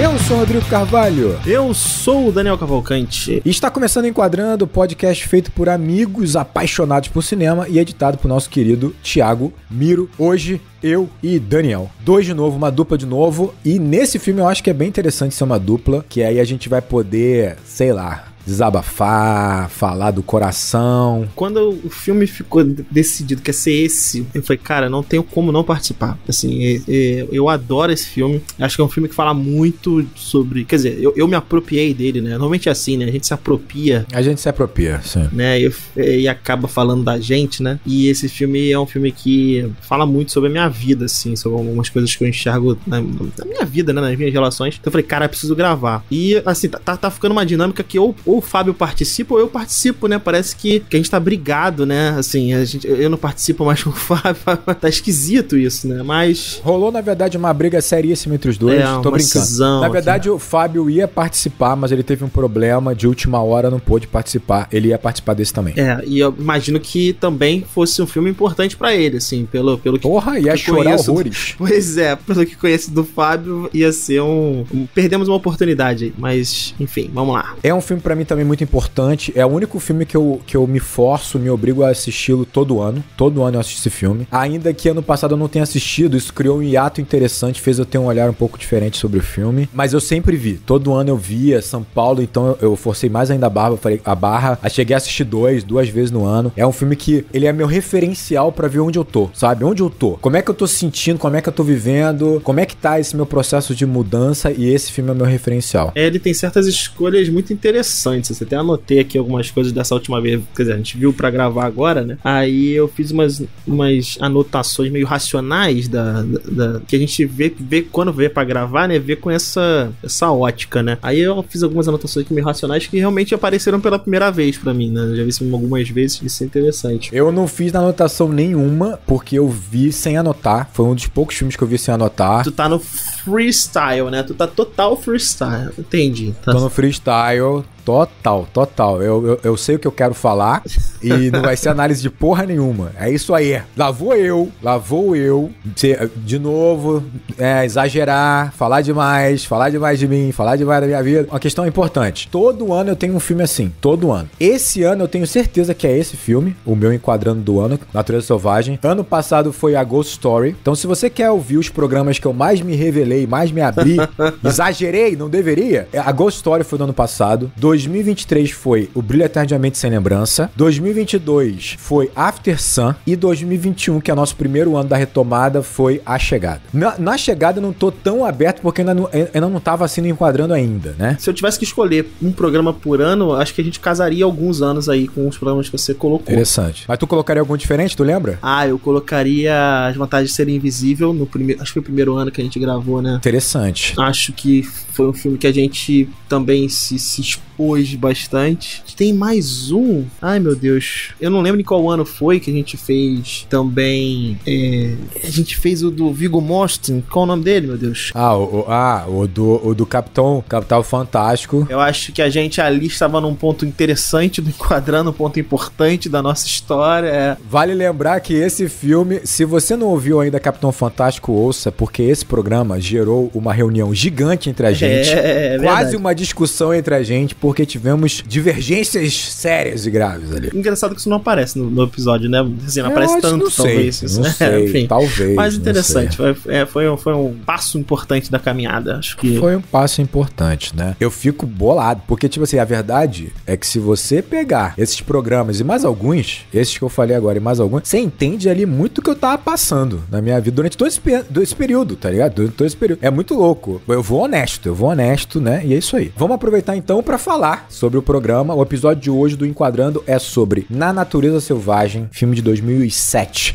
Eu sou o Rodrigo Carvalho. Eu sou o Daniel Cavalcante. E está começando Enquadrando, podcast feito por amigos apaixonados por cinema e editado por nosso querido Thiago Miro. Hoje, eu e Daniel. Dois de novo, uma dupla de novo. E nesse filme eu acho que é bem interessante ser uma dupla, que aí a gente vai poder, sei lá, desabafar, falar do coração. Quando o filme ficou decidido que ia ser esse, eu falei, cara, não tenho como não participar. Assim, eu adoro esse filme. Acho que é um filme que fala muito sobre... Quer dizer, eu me apropriei dele, né? Normalmente é assim, né? A gente se apropria. A gente se apropria, sim. Né? E acaba falando da gente, né? E esse filme é um filme que fala muito sobre a minha vida, assim, sobre algumas coisas que eu enxergo na minha vida, né? Nas minhas relações. Então eu falei, cara, eu preciso gravar. E, assim, tá ficando uma dinâmica que ou o Fábio participa ou eu participo, né? Parece que a gente tá brigado, né? Assim, eu não participo mais com o Fábio. Tá esquisito isso, né? Mas... rolou, na verdade, uma briga seríssima entre os dois. Tô brincando. Cisão, na verdade, aqui. O Fábio ia participar, mas ele teve um problema de última hora, não pôde participar. Ele ia participar desse também. E eu imagino que também fosse um filme importante pra ele, assim, pelo que... Porra, ia chorar horrores. Pois é, pelo que conheço do Fábio, ia ser perdemos uma oportunidade aí, mas, enfim, vamos lá. É um filme pra mim também muito importante. É o único filme que eu me forço, me obrigo a assisti-lo todo ano. Todo ano eu assisto esse filme. Ainda que ano passado eu não tenha assistido, isso criou um hiato interessante, fez eu ter um olhar um pouco diferente sobre o filme. Mas eu sempre vi. Todo ano eu via São Paulo, então eu forcei mais ainda a barra. Cheguei a assistir duas vezes no ano. É um filme que ele é meu referencial pra ver onde eu tô, sabe? Onde eu tô. Como é que eu tô sentindo, como é que eu tô vivendo, como é que tá esse meu processo de mudança, e esse filme é meu referencial. Ele tem certas escolhas muito interessantes. Você até anotei aqui algumas coisas dessa última vez, quer dizer, a gente viu pra gravar agora, né? Aí eu fiz umas anotações meio racionais que a gente vê quando vê pra gravar, né? Vê com essa ótica, né? Aí eu fiz algumas anotações aqui meio racionais que realmente apareceram pela primeira vez pra mim, né? Já vi isso algumas vezes, isso é interessante. Eu não fiz anotação nenhuma, porque eu vi sem anotar. Foi um dos poucos filmes que eu vi sem anotar. Tu tá no freestyle, né? Tu tá total freestyle. Entendi. Tô no freestyle. Total. Eu sei o que eu quero falar e não vai ser análise de porra nenhuma. É isso aí. Lá vou eu. De novo, exagerar, falar demais de mim, falar demais da minha vida. Uma questão importante. Todo ano eu tenho um filme assim. Todo ano. Esse ano eu tenho certeza que é esse filme, o meu enquadrando do ano, Natureza Selvagem. Ano passado foi a Ghost Story. Então se você quer ouvir os programas que eu mais me revelei, mais me abri, exagerei, não deveria, a Ghost Story foi do ano passado. 2023 foi O Brilho Eterno de uma Mente Sem Lembrança. 2022 foi After Sun. E 2021, que é o nosso primeiro ano da retomada, foi A Chegada. Na Chegada eu não tô tão aberto porque ainda não tava assim enquadrando ainda, né? Se eu tivesse que escolher um programa por ano, acho que a gente casaria alguns anos aí com os programas que você colocou. Interessante. Mas tu colocaria algum diferente, tu lembra? Eu colocaria As Vantagens de Ser Invisível no primeiro... Acho que foi o primeiro ano que a gente gravou, né? Interessante. Acho que foi um filme que a gente também se expôs bastante. Tem mais um. Ai, meu Deus. Eu não lembro em qual ano foi que a gente fez também. A gente fez o do Viggo Mortensen. Qual o nome dele, meu Deus? O do Capitão Fantástico. Eu acho que a gente ali estava num ponto interessante, enquadrando um ponto importante da nossa história. Vale lembrar que esse filme, se você não ouviu ainda Capitão Fantástico, ouça, porque esse programa gerou uma reunião gigante entre a gente. Quase uma discussão entre a gente, porque tivemos divergências sérias e graves ali. Engraçado que isso não aparece no episódio, né? Assim, não aparece tanto, não talvez. Sei, não sei, enfim, talvez. Mas interessante, foi um passo importante da caminhada, acho que... Foi um passo importante, né? Eu fico bolado, porque, tipo assim, a verdade é que se você pegar esses programas e mais alguns, esses que eu falei agora e mais alguns, você entende ali muito o que eu tava passando na minha vida durante todo esse período, tá ligado? Durante todo esse período. É muito louco. Eu vou honesto, né? E é isso aí. Vamos aproveitar então pra falar sobre o programa. O episódio de hoje do Enquadrando é sobre Na Natureza Selvagem, filme de 2007.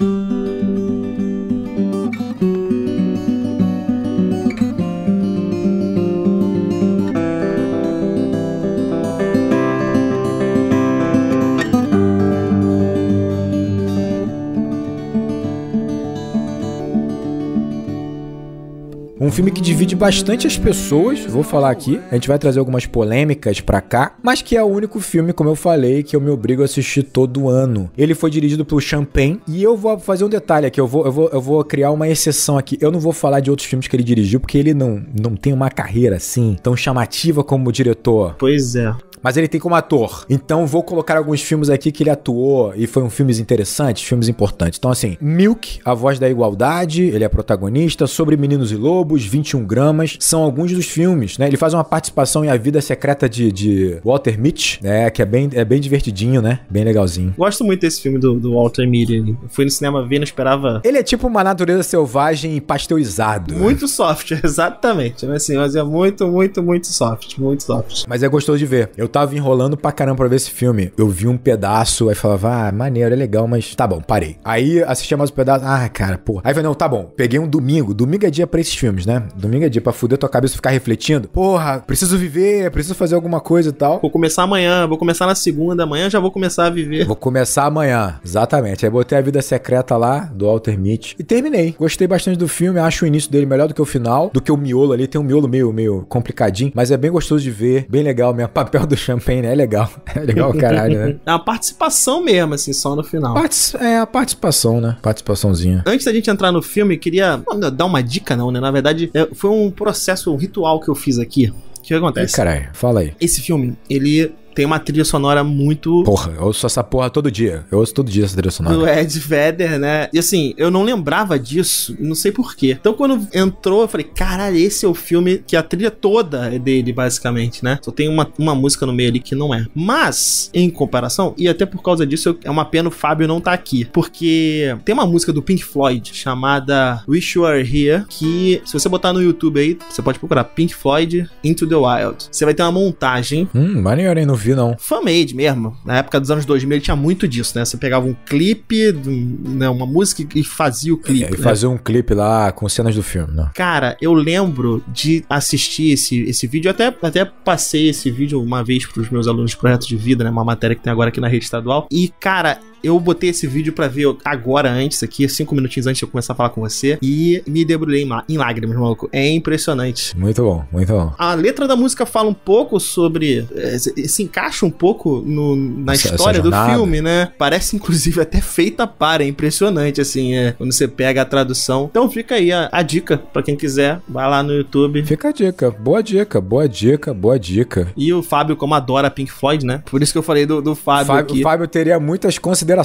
Um filme que divide bastante as pessoas, vou falar aqui, a gente vai trazer algumas polêmicas pra cá, mas que é o único filme, como eu falei, que eu me obrigo a assistir todo ano. Ele foi dirigido pelo Champagne, e eu vou fazer um detalhe aqui, eu vou criar uma exceção aqui. Eu não vou falar de outros filmes que ele dirigiu, porque ele não tem uma carreira assim, tão chamativa como diretor. Pois é. Mas ele tem como ator. Então vou colocar alguns filmes aqui que ele atuou e foram filmes interessantes, filmes importantes. Então assim, Milk, A Voz da Igualdade, ele é protagonista, Sobre Meninos e Lobos, 21 Gramas, são alguns dos filmes, né? Ele faz uma participação em A Vida Secreta de Walter Mitty, né? Que é bem divertidinho, né? Bem legalzinho. Gosto muito desse filme do Walter Mitty. Eu fui no cinema ver, não esperava... Ele é tipo uma natureza selvagem pasteurizado. Muito soft, exatamente. Assim, mas é muito, muito, muito soft. Muito soft. Mas é gostoso de ver. Eu tava enrolando pra caramba pra ver esse filme. Eu vi um pedaço, aí falava, maneiro, é legal, mas tá bom, parei. Aí assistia mais um pedaço, cara, porra. Aí eu falei, não, tá bom, peguei um domingo. Domingo é dia pra esses filmes, né? Domingo é dia pra fuder tua cabeça e ficar refletindo. Porra, preciso viver, preciso fazer alguma coisa e tal. Vou começar amanhã, vou começar na segunda, amanhã já vou começar a viver. Vou começar amanhã, exatamente. Aí botei A Vida Secreta lá, do Walter Mitty, e terminei. Gostei bastante do filme, acho o início dele melhor do que o final, do que o miolo ali. Tem um miolo meio complicadinho, mas é bem gostoso de ver, bem legal mesmo. O papel do Champagne, né? É legal. É legal caralho, né? É uma participação mesmo, assim, só no final. É a participação, né? Participaçãozinha. Antes da gente entrar no filme, queria dar uma dica, não, né? Na verdade, foi um processo, um ritual que eu fiz aqui. O que acontece? Caralho, fala aí. Esse filme, ele tem uma trilha sonora muito... Porra, eu ouço essa porra todo dia. Eu ouço todo dia essa trilha sonora. Do Ed Vedder, né? E assim, eu não lembrava disso, não sei porquê. Então quando entrou, eu falei, caralho, esse é o filme que a trilha toda é dele, basicamente, né? Só tem uma música no meio ali que não é. Mas, em comparação, e até por causa disso, é uma pena o Fábio não tá aqui. Porque tem uma música do Pink Floyd chamada Wish You Were Here, que se você botar no YouTube aí, você pode procurar Pink Floyd Into the Wild. Você vai ter uma montagem. Maneiro, hein? Não vi, não. Fan-made mesmo. Na época dos anos 2000 ele tinha muito disso, né? Você pegava um clipe, né, uma música e fazia o clipe. E fazia um clipe lá com cenas do filme, né? Cara, eu lembro de assistir esse vídeo. Eu até passei esse vídeo uma vez pros meus alunos de projeto de vida, né? Uma matéria que tem agora aqui na rede estadual. E, cara, eu botei esse vídeo pra ver agora, antes aqui, 5 minutinhos antes de eu começar a falar com você, e me debulhei em lágrimas, maluco. É impressionante. Muito bom, muito bom. A letra da música fala um pouco sobre... se encaixa um pouco na história do filme, né? Parece, inclusive, até feita para. É impressionante, assim, quando você pega a tradução. Então fica aí a dica pra quem quiser. Vai lá no YouTube. Fica a dica. Boa dica, boa dica, boa dica. E o Fábio, como adora Pink Floyd, né? Por isso que eu falei do Fábio aqui. O Fábio teria muitas considerações.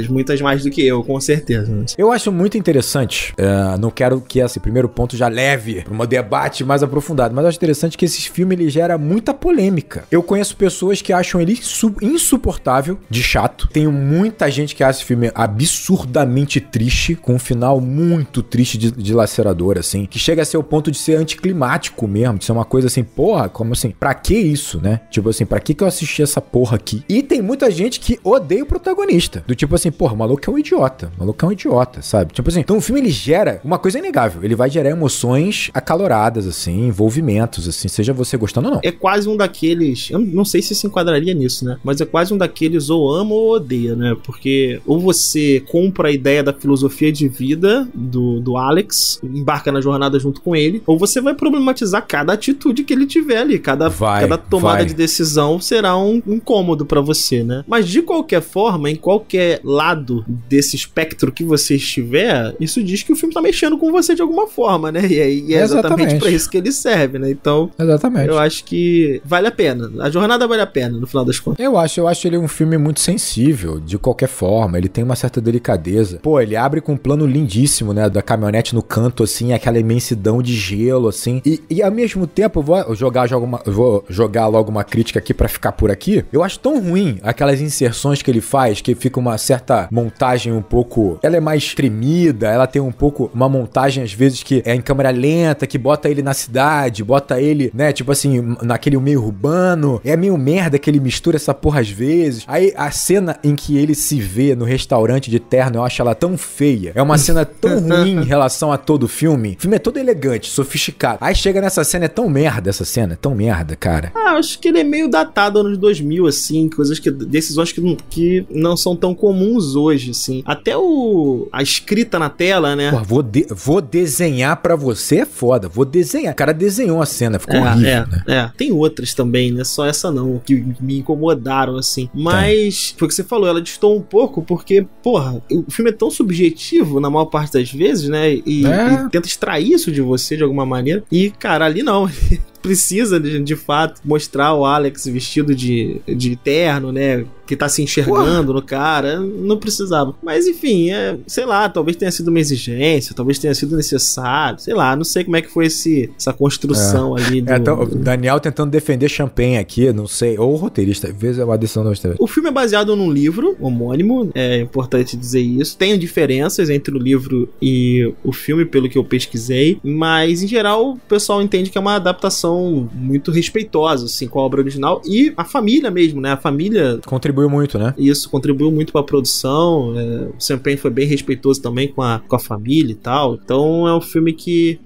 Muitas mais do que eu, com certeza. Eu acho muito interessante, não quero que esse primeiro ponto já leve para um debate mais aprofundado, mas eu acho interessante que esse filme ele gera muita polêmica. Eu conheço pessoas que acham ele insuportável, de chato. Tenho muita gente que acha esse filme absurdamente triste, com um final muito triste, dilacerador, assim, que chega a ser o ponto de ser anticlimático mesmo, de ser uma coisa assim, porra, como assim, pra que isso, né? Tipo assim, pra que eu assisti essa porra aqui? E tem muita gente que odeia o protagonista, do tipo assim, porra, o maluco é um idiota, sabe? Tipo assim, então o filme ele gera uma coisa inegável, ele vai gerar emoções acaloradas, assim, envolvimentos, assim, seja você gostando ou não. É quase um daqueles, eu não sei se enquadraria nisso, né? Mas é quase um daqueles ou ama ou odeia, né? Porque ou você compra a ideia da filosofia de vida do Alex, embarca na jornada junto com ele, ou você vai problematizar cada atitude que ele tiver ali, cada tomada de decisão será um incômodo pra você, né? Mas de qualquer forma, em qualquer lado desse espectro que você estiver, isso diz que o filme tá mexendo com você de alguma forma, né? E é exatamente pra isso que ele serve, né? Então, eu acho que vale a pena. A jornada vale a pena, no final das contas. Eu acho ele um filme muito sensível, de qualquer forma. Ele tem uma certa delicadeza. Pô, ele abre com um plano lindíssimo, né? Da caminhonete no canto, assim, aquela imensidão de gelo, assim. E ao mesmo tempo, eu vou jogar logo uma crítica aqui pra ficar por aqui. Eu acho tão ruim aquelas inserções que ele faz, que fica uma certa montagem um pouco... Ela é mais tremida, ela tem um pouco... Uma montagem, às vezes, que é em câmera lenta, que bota ele na cidade, bota ele, né? Tipo assim, naquele meio urbano. É meio merda que ele mistura essa porra às vezes. Aí, a cena em que ele se vê no restaurante de terno, eu acho ela tão feia. É uma cena tão ruim em relação a todo o filme. O filme é todo elegante, sofisticado. Aí chega nessa cena, é tão merda essa cena. É tão merda, cara. Acho que ele é meio datado anos 2000, assim. Decisões que que não são tão comuns hoje, assim. Até a escrita na tela, né? Pô, vou desenhar pra você é foda. Vou desenhar. O cara desenhou a cena, ficou horrível, né? Tem outras também, né? Só essa não, que me incomodaram, assim. Mas, foi o que você falou, ela distou um pouco, porque, porra, o filme é tão subjetivo na maior parte das vezes, né? E tenta extrair isso de você de alguma maneira. E, cara, ali não. Precisa, de fato, mostrar o Alex vestido de terno, né? Que tá se enxergando no cara. Não precisava. Mas, enfim, sei lá, talvez tenha sido uma exigência, talvez tenha sido necessário, sei lá, não sei como é que foi essa construção ali. O Daniel tentando defender Champagne aqui, não sei, ou o roteirista, às vezes é uma decisão da história. O filme é baseado num livro homônimo, é importante dizer isso. Tem diferenças entre o livro e o filme, pelo que eu pesquisei, mas, em geral, o pessoal entende que é uma adaptação muito respeitosa, assim, com a obra original e a família mesmo, né? A família contribuiu muito, né? Isso, contribuiu muito pra produção. O Champagne foi bem respeitoso também com a família e tal. Então é um filme que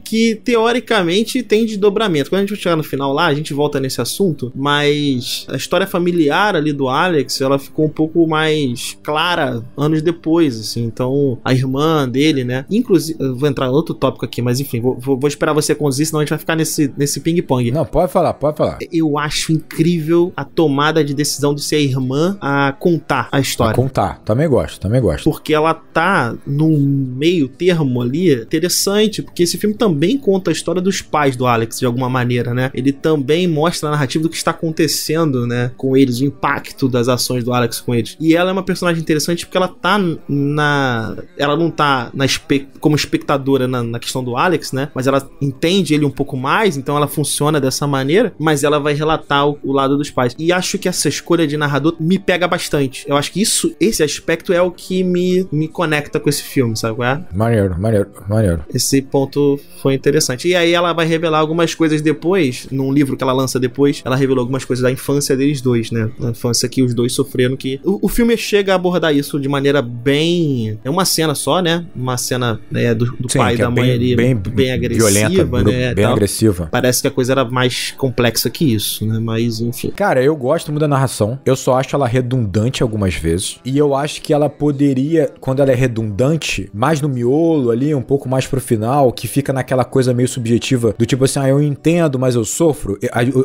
que teoricamente tem desdobramento. Quando a gente chegar no final lá, a gente volta nesse assunto, mas a história familiar ali do Alex, ela ficou um pouco mais clara anos depois, assim. Então a irmã dele, né? Inclusive, eu vou entrar em outro tópico aqui, mas enfim, vou esperar você conduzir, senão a gente vai ficar nesse ping-pong. Não, pode falar. Eu acho incrível a tomada de decisão de ser a irmã a contar a história. A contar, também gosto. Porque ela tá num meio termo ali interessante, porque esse filme também conta a história dos pais do Alex, de alguma maneira, né? Ele também mostra a narrativa do que está acontecendo, né, com eles, o impacto das ações do Alex com eles. E ela é uma personagem interessante porque ela tá ela não tá como espectadora na questão do Alex, né? Mas ela entende ele um pouco mais, então ela funciona dessa maneira, mas ela vai relatar o lado dos pais. E acho que essa escolha de narrador me pega bastante. Eu acho que esse aspecto é o que me conecta com esse filme, sabe qual é? Maneiro. Esse ponto foi interessante. E aí ela vai revelar algumas coisas depois, num livro que ela lança depois, ela revelou algumas coisas da infância deles dois, né? Da infância que os dois sofreram, que o filme chega a abordar isso de maneira bem... É uma cena só, né? Uma cena, né, do pai e da mãe ali bem agressiva, violenta, né? Bem agressiva. Parece que a coisa era mais complexa que isso, né? Mas, enfim. Cara, eu gosto muito da narração. Eu só acho ela redundante algumas vezes. E eu acho que ela poderia, quando ela é redundante, mais no miolo ali, um pouco mais pro final, que fica naquela coisa meio subjetiva, do tipo assim, eu entendo, mas eu sofro.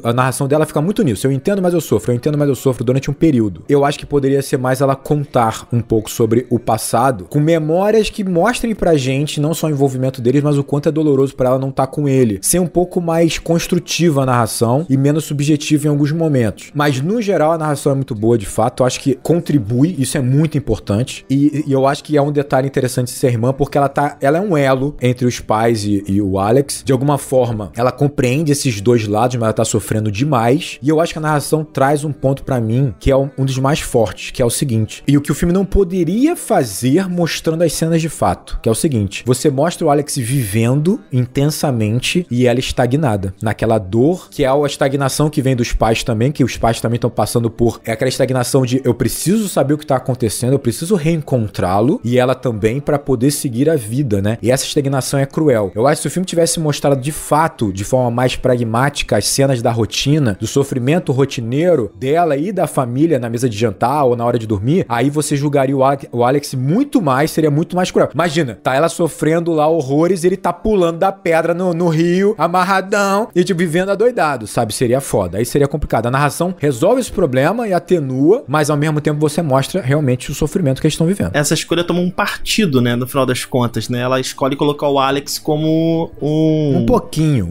A narração dela fica muito nisso. Eu entendo, mas eu sofro durante um período. Eu acho que poderia ser mais ela contar um pouco sobre o passado, com memórias que mostrem pra gente, não só o envolvimento deles, mas o quanto é doloroso pra ela não estar com ele. Ser um pouco mais construtiva a narração e menos subjetiva em alguns momentos. Mas, no geral, a narração é muito boa, de fato. Eu acho que contribui, isso é muito importante. E eu acho que é um detalhe interessante ser irmã, porque ela é um elo entre os pais e o Alex. De alguma forma, ela compreende esses dois lados, mas ela tá sofrendo demais. E eu acho que a narração traz um ponto pra mim, que é um dos mais fortes, que é o seguinte. E o que o filme não poderia fazer mostrando as cenas de fato, que é o seguinte. Você mostra o Alex vivendo intensamente e ela estagnada. Naquela dor, que é a estagnação que vem dos pais também, que os pais também estão passando por... É aquela estagnação de eu preciso saber o que tá acontecendo, eu preciso reencontrá-lo, e ela também pra poder seguir a vida, né? E essa estagnação é cruel. Eu acho que se o filme tivesse mostrado de fato, de forma mais pragmática, as cenas da rotina, do sofrimento rotineiro dela e da família na mesa de jantar ou na hora de dormir, aí você julgaria o Alex muito mais, seria muito mais cruel. Imagina, tá ela sofrendo lá horrores e ele tá pulando da pedra no rio, amarradão, e tipo, vivendo adoidado, sabe? Seria foda. Aí seria complicado. A narração resolve esse problema e atenua, mas ao mesmo tempo você mostra realmente o sofrimento que eles estão vivendo. Essa escolha toma um partido, né? No final das contas, né? Ela escolhe colocar o Alex como um pouquinho.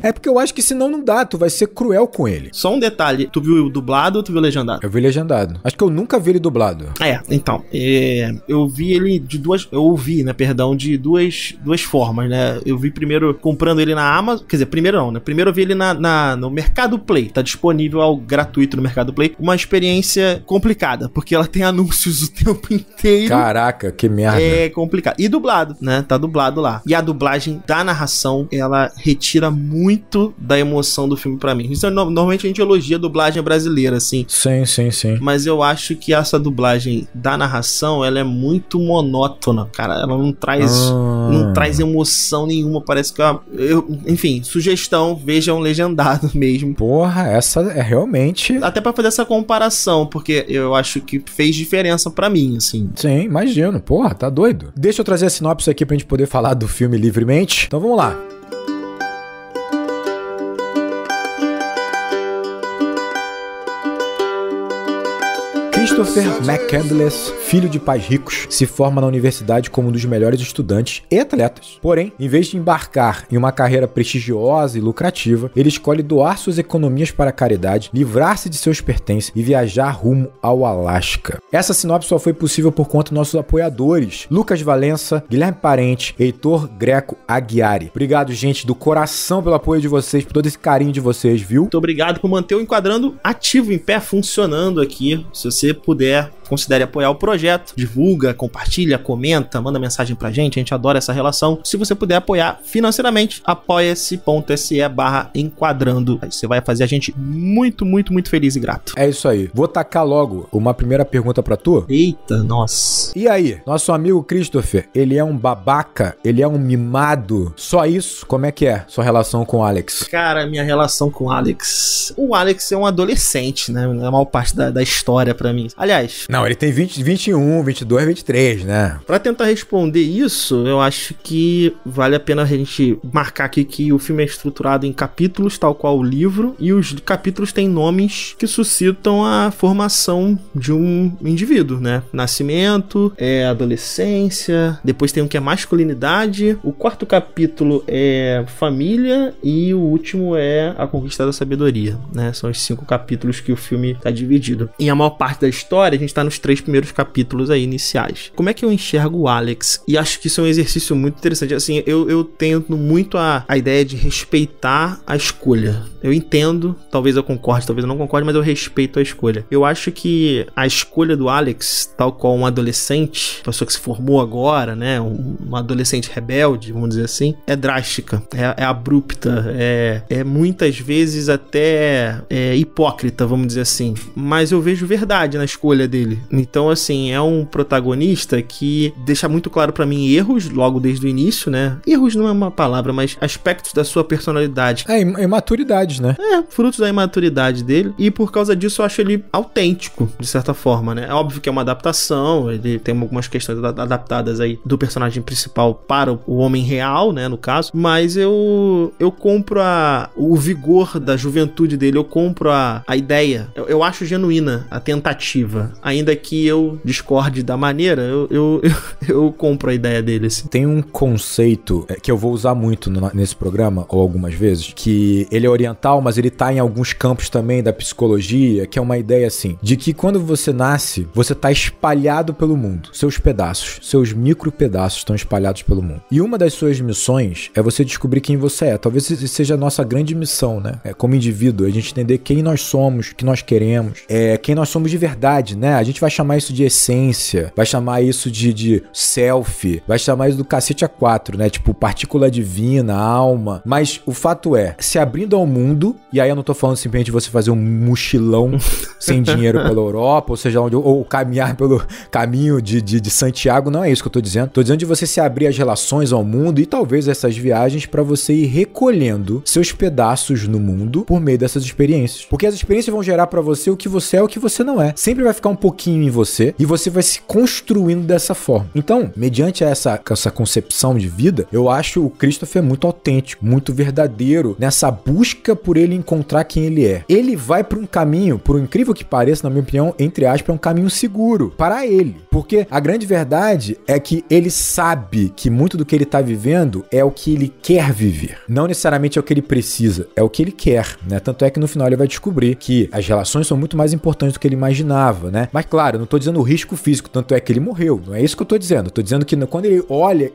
É porque eu acho que senão não dá, tu vai ser cruel com ele. Só um detalhe, tu viu o dublado ou tu viu o legendado? Eu vi legendado. Acho que eu nunca vi ele dublado. Então, eu vi ele eu ouvi, né, perdão, de duas formas, né? Eu vi primeiro comprando ele na Amazon, quer dizer, primeiro não, né? Primeiro eu vi ele no Mercado Play, tá disponível gratuito no Mercado Play. Uma experiência complicada, porque ela tem anúncios o tempo inteiro. Caraca, que merda. É complicado. E dublado, né? Tá dublado lá. E a dublagem da narração, ela retira muito da emoção do filme pra mim. Isso, normalmente a gente elogia a dublagem brasileira, assim. Sim. Mas eu acho que essa dublagem da narração, ela é muito monótona, cara. Ela não traz emoção nenhuma. Parece que enfim, sugestão, vejam legendado mesmo. Porra, essa é realmente... Até pra fazer essa comparação, porque eu acho que fez diferença pra mim, assim. Sim, imagino. Porra, tá doido. Deixa eu trazer a sinopse aqui pra gente poder falar do filme livremente. Então vamos lá. Christopher McCandless, filho de pais ricos, se forma na universidade como um dos melhores estudantes e atletas. Porém, em vez de embarcar em uma carreira prestigiosa e lucrativa, ele escolhe doar suas economias para a caridade, livrar-se de seus pertences e viajar rumo ao Alasca. Essa sinopse só foi possível por conta dos nossos apoiadores, Lucas Valença, Guilherme Parente, Heitor Greco Aguiari. Obrigado, gente, do coração pelo apoio de vocês, por todo esse carinho de vocês, viu? Muito obrigado por manter o Enquadrando ativo, em pé, funcionando aqui. Se você puder, considere apoiar o projeto, divulga, compartilha, comenta, manda mensagem pra gente, a gente adora essa relação. Se você puder apoiar financeiramente, apoia-se.se/enquadrando. Aí você vai fazer a gente muito, muito, muito feliz e grato. É isso aí. Vou tacar logo uma primeira pergunta pra tu. Eita, nossa. E aí, nosso amigo Christopher, ele é um babaca? Ele é um mimado? Só isso? Como é que é sua relação com o Alex? Cara, minha relação com o Alex... O Alex é um adolescente, né? A maior parte da história pra mim. Aliás... Não, ele tem 20, 21, 22, 23, né? Pra tentar responder isso, eu acho que vale a pena a gente marcar aqui que o filme é estruturado em capítulos, tal qual o livro, e os capítulos têm nomes que suscitam a formação de um indivíduo, né? Nascimento, adolescência, depois tem um que é masculinidade, o quarto capítulo é família e o último é a conquista da sabedoria, né? São os 5 capítulos que o filme tá dividido. E a maior parte da história, a gente tá nos 3 primeiros capítulos aí iniciais. Como é que eu enxergo o Alex? E acho que isso é um exercício muito interessante. Assim, eu tento muito a ideia de respeitar a escolha. Eu entendo, talvez eu concorde, talvez eu não concorde, mas eu respeito a escolha. Eu acho que a escolha do Alex, tal qual um adolescente, pessoa que se formou agora, né, um adolescente rebelde, vamos dizer assim, é drástica, é abrupta, é muitas vezes até hipócrita, vamos dizer assim. Mas eu vejo verdade na escolha dele. Então, assim, é um protagonista que deixa muito claro pra mim erros logo desde o início, né? Erros não é uma palavra, mas aspectos da sua personalidade. Imaturidades, né? Frutos da imaturidade dele. E por causa disso eu acho ele autêntico, de certa forma, né? É óbvio que é uma adaptação, ele tem algumas questões adaptadas aí do personagem principal para o homem real, né, no caso. Mas eu compro o vigor da juventude dele, eu compro a ideia. Eu acho genuína a tentativa. Ainda que eu discorde da maneira, eu compro a ideia dele, assim. Tem um conceito que eu vou usar muito nesse programa, ou algumas vezes, que ele é oriental, mas ele tá em alguns campos também da psicologia, que é uma ideia assim, de que quando você nasce, você tá espalhado pelo mundo. Seus pedaços, seus micro pedaços estão espalhados pelo mundo. E uma das suas missões é você descobrir quem você é. Talvez seja a nossa grande missão, né? Como indivíduo, a gente entender quem nós somos, o que nós queremos, quem nós somos de verdade, né? A gente vai chamar isso de essência, vai chamar isso de self, vai chamar isso do cacete a 4, né? Tipo, partícula divina, alma. Mas o fato é, se abrindo ao mundo, e aí eu não tô falando simplesmente de você fazer um mochilão sem dinheiro pela Europa, ou seja, ou caminhar pelo caminho de Santiago, não é isso que eu tô dizendo. Tô dizendo de você se abrir as relações ao mundo e talvez essas viagens pra você ir recolhendo seus pedaços no mundo por meio dessas experiências. Porque as experiências vão gerar pra você o que você é e o que você não é. Sempre vai ficar um pouquinho em você e você vai se construindo dessa forma. Então, mediante essa concepção de vida, eu acho o Christopher muito autêntico, muito verdadeiro nessa busca por ele encontrar quem ele é. Ele vai por um caminho, por incrível que pareça, na minha opinião, entre aspas, é um caminho seguro para ele. Porque a grande verdade é que ele sabe que muito do que ele tá vivendo é o que ele quer viver. Não necessariamente é o que ele precisa, é o que ele quer, né? Tanto é que no final ele vai descobrir que as relações são muito mais importantes do que ele imaginava, né? Mas claro, eu não tô dizendo o risco físico, tanto é que ele morreu. Não é isso que eu tô dizendo. Eu tô dizendo que quando ele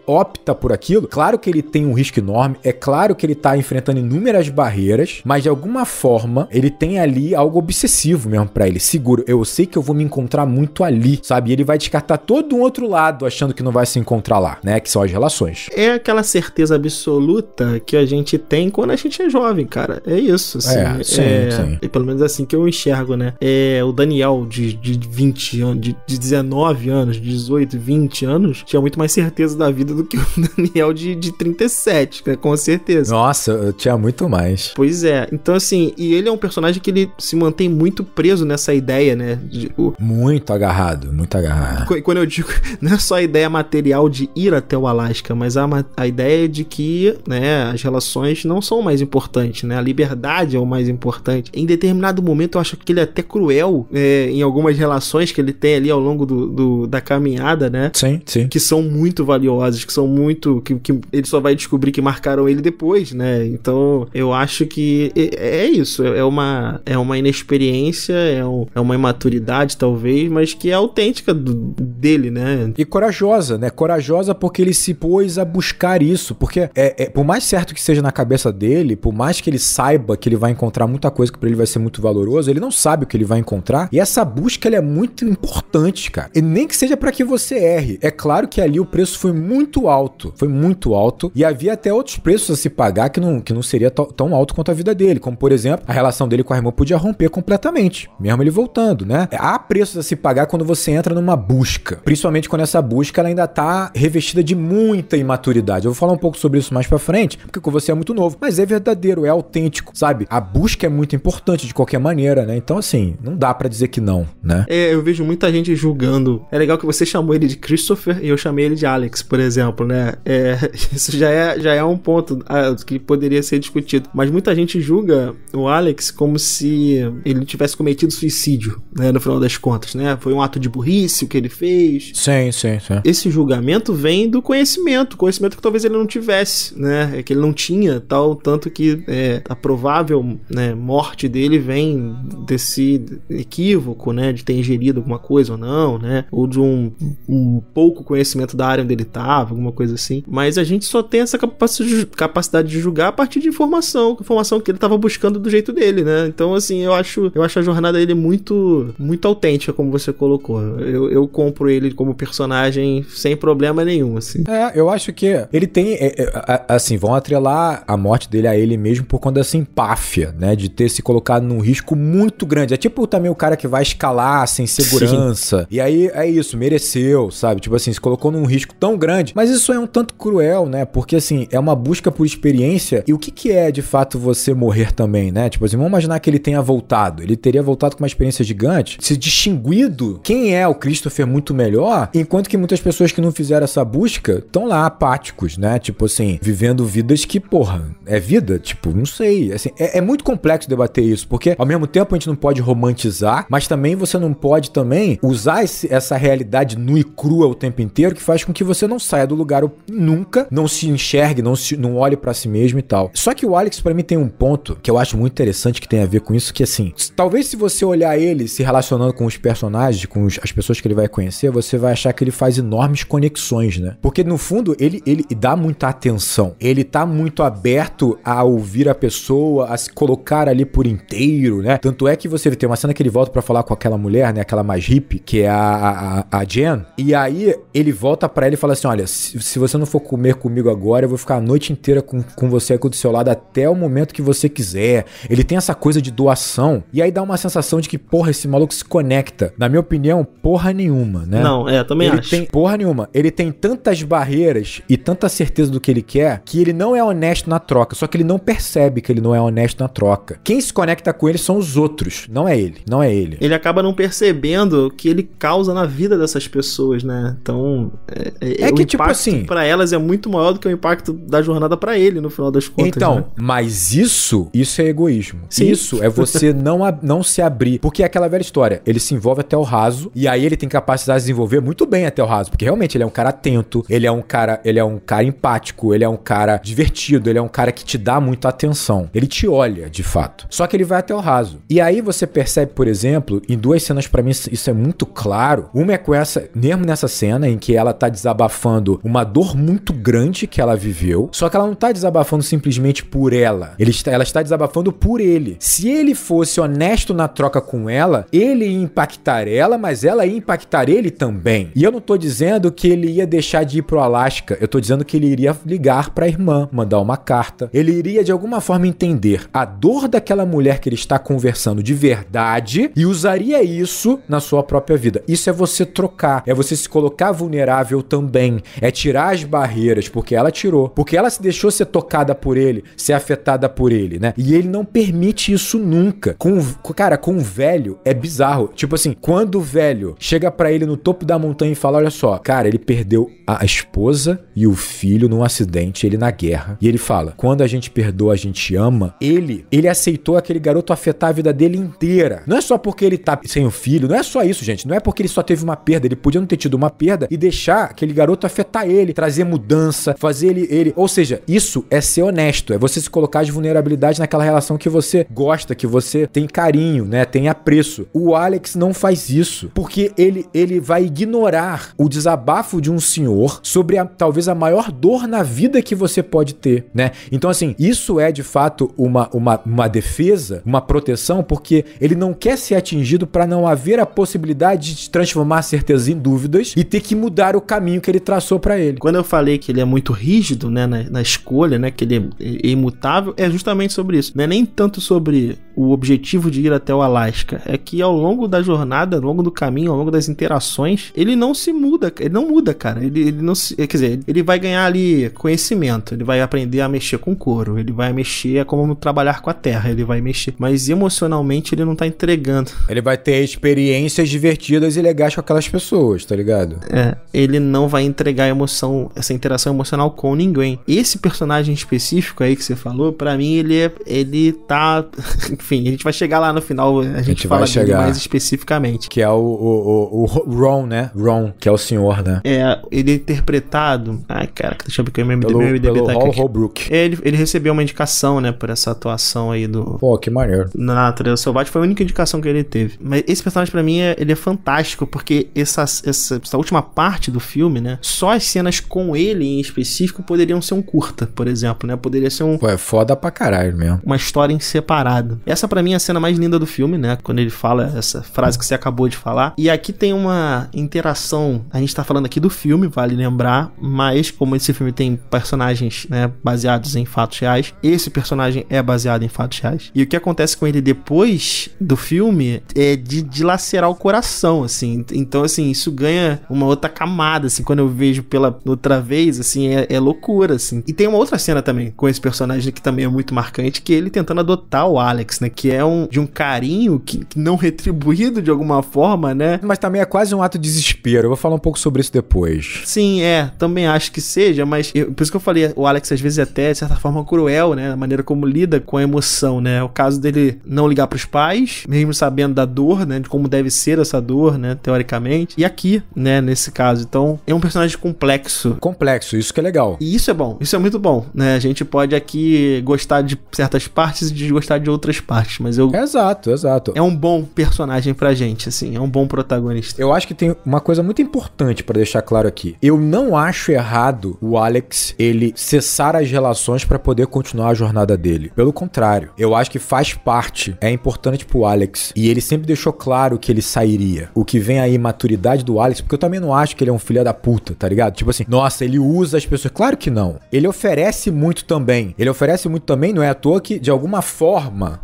opta por aquilo, claro que ele tem um risco enorme, é claro que ele tá enfrentando inúmeras barreiras, mas de alguma forma ele tem ali algo obsessivo mesmo pra ele. Seguro, eu sei que eu vou me encontrar muito ali, sabe? E ele vai descartar todo um outro lado achando que não vai se encontrar lá, né? Que são as relações. É aquela certeza absoluta que a gente tem quando a gente é jovem, cara. É isso, assim. Sim. E pelo menos assim que eu enxergo, né? O Daniel, de 20 anos, de 19 anos, de 18, 20 anos, tinha muito mais certeza da vida do que o Daniel de 37, com certeza. Nossa, eu tinha muito mais. Pois é. Então, assim, e ele é um personagem que ele se mantém muito preso nessa ideia, né? Muito agarrado, muito agarrado. Quando eu digo, não é só a ideia material de ir até o Alasca, mas a ideia de que, né, as relações não são o mais importante, né? A liberdade é o mais importante. Em determinado momento, eu acho que ele é até cruel em algumas relações que ele tem ali ao longo da caminhada, né? Sim, sim. Que são muito valiosas, que são muito... Que ele só vai descobrir que marcaram ele depois, né? Então, eu acho que é isso. É uma inexperiência, é uma imaturidade, talvez, mas que é autêntica dele, né? E corajosa, né? Corajosa porque ele se pôs a buscar isso. Porque, por mais certo que seja na cabeça dele, por mais que ele saiba que ele vai encontrar muita coisa que pra ele vai ser muito valoroso, ele não sabe o que ele vai encontrar. E essa busca, ela é muito importante, cara. E nem que seja pra que você erre. É claro que ali o preço foi muito alto. Foi muito alto. E havia até outros preços a se pagar que não seria tão alto quanto a vida dele. Como, por exemplo, a relação dele com a irmã podia romper completamente. Mesmo ele voltando, né? Há preços a se pagar quando você entra numa busca. Principalmente quando essa busca, ela ainda tá revestida de muita imaturidade. Eu vou falar um pouco sobre isso mais pra frente, porque você é muito novo. Mas é verdadeiro, é autêntico, sabe? A busca é muito importante de qualquer maneira, né? Então, assim, não dá pra dizer que não, né? Eu vejo muita gente julgando. É legal que você chamou ele de Christopher e eu chamei ele de Alex, por exemplo, né? Isso já é um ponto que poderia ser discutido. Mas muita gente julga o Alex como se ele tivesse cometido suicídio, né? No final das contas, né? Foi um ato de burrice o que ele fez. Sim, sim, sim. Esse julgamento vem do conhecimento que talvez ele não tivesse, né? Que ele não tinha, tanto que a provável, né, morte dele vem desse equívoco, né? De ter ingerido alguma coisa ou não, né? Ou de um pouco conhecimento da área onde ele estava, alguma coisa assim. Mas a gente só tem essa capacidade de julgar a partir de informação que ele estava buscando do jeito dele, né? Então, assim, eu acho a jornada dele muito, muito autêntica, como você colocou. Eu compro ele como personagem sem problema nenhum, assim. Eu acho que ele tem, assim, vão atrelar a morte dele a ele mesmo por conta dessa empáfia, né? De ter se colocado num risco muito grande. É tipo também o cara que vai escalar sem segurança. Sim. E aí é isso, mereceu, sabe? Tipo assim, se colocou num risco tão grande. Mas isso é um tanto cruel, né? Porque, assim, é uma busca por experiência. E o que é, de fato, você morrer também, né? Tipo assim, vamos imaginar que ele tenha voltado. Ele teria voltado com uma experiência gigante, se distinguido quem é o Christopher muito melhor, enquanto que muitas pessoas que não fizeram essa busca estão lá apáticos, né? Tipo assim, vivendo vidas que, porra, é vida? Tipo, não sei. Assim, é muito complexo debater isso, porque ao mesmo tempo a gente não pode romantizar, mas também você não pode também usar essa realidade nua e crua o tempo inteiro, que faz com que você não saia do lugar nunca, não se enxergue, não olhe pra si mesmo e tal. Só que o Alex, pra mim, tem um ponto que eu acho muito interessante que tem a ver com isso, que assim, talvez se você olhar ele se relacionando com os personagens, com as pessoas que ele vai conhecer, você vai achar que ele faz enormes conexões, né? Porque no fundo, ele dá muita atenção. Ele tá muito aberto a ouvir a pessoa, a se colocar ali por inteiro, né? Tanto é que você tem uma cena que ele volta pra falar com aquela mulher, né? Aquela mais hippie, que é a Jen. E aí, ele volta pra ela e fala assim, olha, se você não for comer comigo agora, eu vou ficar a noite inteira com você aqui do seu lado até o momento que você quiser. Ele tem essa coisa de doação. E aí dá uma sensação de que, porra, esse maluco se conecta. Na minha opinião, porra nenhuma, né? Não, também acho. Porra nenhuma. Ele tem tantas barreiras e tanta certeza do que ele quer, que ele não é honesto na troca. Só que ele não percebe que ele não é honesto na troca. Quem se conecta com ele são os outros. Não é ele. Não é ele. Ele acaba não percebendo o que ele causa na vida dessas pessoas, né? Então, que tipo assim, pra elas é muito maior do que o impacto da jornada pra ele, no final das contas. Então, né? Mas isso é egoísmo. Sim. Isso é você não se abrir. Porque é aquela velha história. Ele se envolve até o raso, e aí ele tem capacidade de desenvolver muito bem até o raso. Porque realmente ele é um cara atento, ele é um cara empático, ele é um cara divertido, ele é um cara que te dá muita atenção. Ele te olha, de fato. Só que ele vai até o raso. E aí você percebe, por exemplo, em duas cenas pra mim isso é muito claro. Uma é com mesmo nessa cena em que ela tá desabafando uma dor muito grande que ela viveu, só que ela não tá desabafando simplesmente por ela. Ela está desabafando por ele. Se ele fosse honesto na troca com ela, ele ia impactar ela, mas ela ia impactar ele também. E eu não tô dizendo que ele ia deixar de ir pro Alasca, eu tô dizendo que ele iria ligar pra irmã, mandar uma carta. Ele iria de alguma forma entender a dor daquela mulher que ele está conversando de verdade e usaria isso isso na sua própria vida. Isso é você trocar, é você se colocar vulnerável também, é tirar as barreiras, porque ela tirou, porque ela se deixou ser tocada por ele, ser afetada por ele, né? E ele não permite isso nunca. Cara, com o velho é bizarro. Tipo assim, quando o velho chega pra ele no topo da montanha e fala, olha só, cara, ele perdeu a esposa e o filho num acidente, ele na guerra. E ele fala, quando a gente perdoa, a gente ama. Ele aceitou aquele garoto afetar a vida dele inteira. Não é só porque ele tá sem o filho, não é só isso, gente. Não é porque ele só teve uma perda, ele podia não ter tido uma perda e deixar aquele garoto afetar ele, trazer mudança, fazer ele... Ou seja, isso é ser honesto, é você se colocar de vulnerabilidade naquela relação que você gosta, que você tem carinho, né? Tem apreço. O Alex não faz isso, porque ele vai ignorar o desabafo de um senhor sobre talvez a maior dor na vida que você pode ter, né? Então, assim, isso é de fato uma defesa, uma proteção, porque ele não quer ser atingido para não haver a possibilidade de transformar a certeza em dúvidas e ter que mudar o caminho que ele traçou para ele. Quando eu falei que ele é muito rígido, né, na escolha, né, que ele é imutável, é justamente sobre isso. Não é nem tanto sobre o objetivo de ir até o Alasca, é que ao longo da jornada, ao longo do caminho, ao longo das interações, ele não se muda, ele não muda, cara. Ele não se, quer dizer, ele vai ganhar ali conhecimento, ele vai aprender a mexer com couro, ele vai mexer a como trabalhar com a terra, ele vai mexer, mas emocionalmente ele não tá entregando. Ele vai ter experiências divertidas e legais com aquelas pessoas, tá ligado? Ele não vai entregar emoção, essa interação emocional com ninguém. Esse personagem específico aí que você falou, pra mim ele tá... Enfim, a gente vai chegar lá no final, a gente fala dele mais especificamente. Que é o Ron, né? Ron, que é o senhor, né? Ele é interpretado... Ai, cara, deixa eu ver que o MDB tá aqui. Holbrook. Ele recebeu uma indicação, né, por essa atuação aí do... Pô, que maneiro. Na Natureza Selvagem, foi a única indicação que ele teve. Mas esse personagem pra mim, ele é fantástico, porque essa última parte do filme, né, só as cenas com ele em específico poderiam ser um curta, por exemplo, né? Poderia ser um... Pô, é foda pra caralho mesmo. Uma história em separado. Essa pra mim é a cena mais linda do filme, né? Quando ele fala essa frase que você acabou de falar. E aqui tem uma interação, a gente tá falando aqui do filme, vale lembrar, mas como esse filme tem personagens, né, baseados em fatos reais, esse personagem é baseado em fatos reais. E o que acontece com ele depois do filme é de dilacerar o coração, assim. Então, assim, isso ganha uma outra camada, assim, quando eu vejo pela outra vez, assim, é loucura, assim. E tem uma outra cena também com esse personagem que também é muito marcante, que é ele tentando adotar o Alex, né, que é de um carinho que não retribuído de alguma forma, né. Mas também é quase um ato de desespero. Eu vou falar um pouco sobre isso depois. Sim, também acho que seja, mas por isso que eu falei, o Alex às vezes até, de certa forma, cruel, né, a maneira como lida com a emoção, né. O caso dele não ligar pros pais, mesmo sabendo da dor, né, de como deve ser essa dor, né, teoricamente. E aqui, né, nesse caso. Então, é um personagem complexo. Complexo, isso que é legal. E isso é bom, isso é muito bom, né. A gente pode aqui gostar de certas partes e desgostar de outras partes, mas Exato. É um bom personagem pra gente, assim, é um bom protagonista. Eu acho que tem uma coisa muito importante pra deixar claro aqui. Eu não acho errado o Alex, ele cessar as relações pra poder continuar a jornada dele. Pelo contrário, eu acho que faz parte, é importante pro Alex, e ele sempre deixou claro que ele sairia. O que vem aí, maturidade do Alex, porque eu também não acho que ele é um filho da puta, tá ligado? Tipo assim, nossa, ele usa as pessoas. Claro que não. Ele oferece muito também. Não é à toa que, de alguma forma,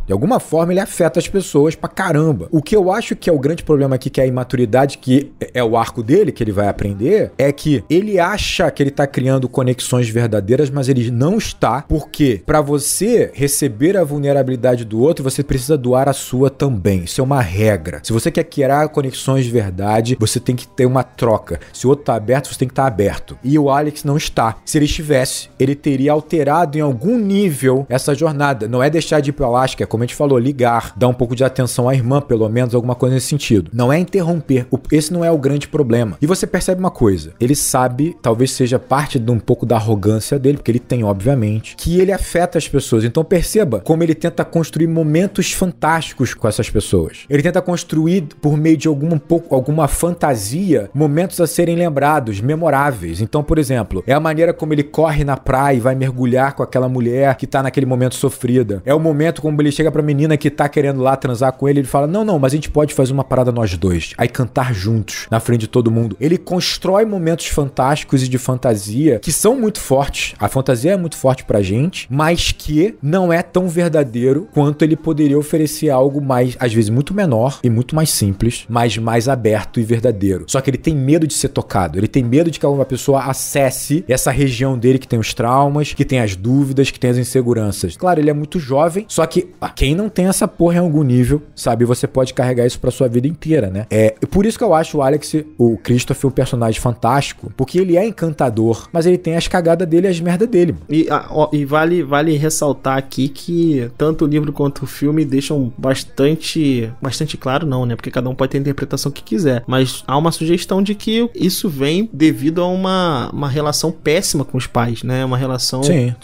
ele afeta as pessoas pra caramba. O que eu acho que é o grande problema aqui, que é a imaturidade, que é o arco dele, que ele vai aprender, é que ele acha que ele tá criando conexões verdadeiras, mas ele não está, porque pra você receber a vulnerabilidade do outro, você precisa doar a sua também. Isso é uma regra. Se você quer criar conexões de verdade, você tem que ter uma troca. Se o outro tá aberto, você tem que estar aberto. E o Alex não está. Se ele estivesse, ele teria alterado em algum nível essa jornada. Não é deixar de ir pro Alasca, é como a gente falou, ligar, dar um pouco de atenção à irmã, pelo menos, alguma coisa nesse sentido. Não é interromper. Esse não é o grande problema. E você percebe uma coisa. Ele sabe, talvez seja parte de um pouco da arrogância dele, porque ele tem, obviamente, que ele afeta as pessoas. Então perceba como ele tenta construir momentos fantásticos com essas pessoas. Ele tenta construir, por meio de alguma fantasia, momentos a serem lembrados, memoráveis. Então, por exemplo, é a maneira como ele corre na praia e vai mergulhar com aquela mulher que tá naquele momento sofrida. É o momento como ele chega pra menina que tá querendo lá transar com ele fala, não, mas a gente pode fazer uma parada nós dois. Aí cantar juntos, na frente de todo mundo. Ele constrói momentos fantásticos e de fantasia que são muito fortes. A fantasia é muito forte pra gente, mas que não é tão verdadeiro quanto ele poderia oferecer algo mais, às vezes, muito menor e muito mais simples, mas mais aberto e verdadeiro. Só que ele tem medo de ser tocado. Ele tem medo de que alguma pessoa acesse essa região dele que tem os traumas, que tem as dúvidas, que tem as inseguranças. Claro, ele é muito jovem, só que quem não tem essa porra em algum nível, sabe, você pode carregar isso pra sua vida inteira, né? Por isso que eu acho o Alex, o Christopher, um personagem fantástico, porque ele é encantador, mas ele tem as cagadas dele e as merdas dele. E vale ressaltar aqui que tanto o livro quanto o filme deixam bastante claro, não, né? Porque cada um pode ter a interpretação que quiser, mas há uma sugestão de que isso vem devido a uma relação péssima com os pais, né? Uma relação sim.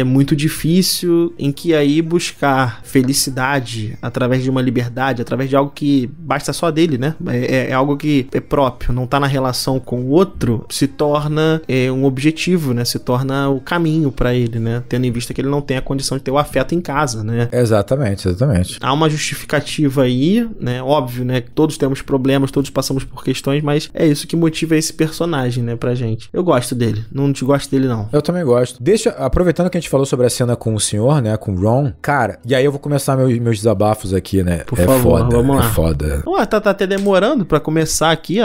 Muito difícil, em que aí buscar felicidade através de uma liberdade, através de algo que basta só dele, né? É algo que é próprio, não tá na relação com o outro, se torna um objetivo, né? Se torna o caminho pra ele, né? Tendo em vista que ele não tem a condição de ter o afeto em casa, né? Exatamente. Há uma justificativa aí, né? Óbvio, né? Todos temos problemas, todos passamos por questões, mas é isso que motiva esse personagem, né? Pra gente. Eu gosto dele. Não te gosto dele, não. Eu também gosto. Aproveitando que a gente falou sobre a cena com o senhor, né? Com o Ron. Cara, e aí eu vou começar meus desabafos aqui, né? Por favor, foda, vamos lá. É foda. Ué, tá até demorando pra começar aqui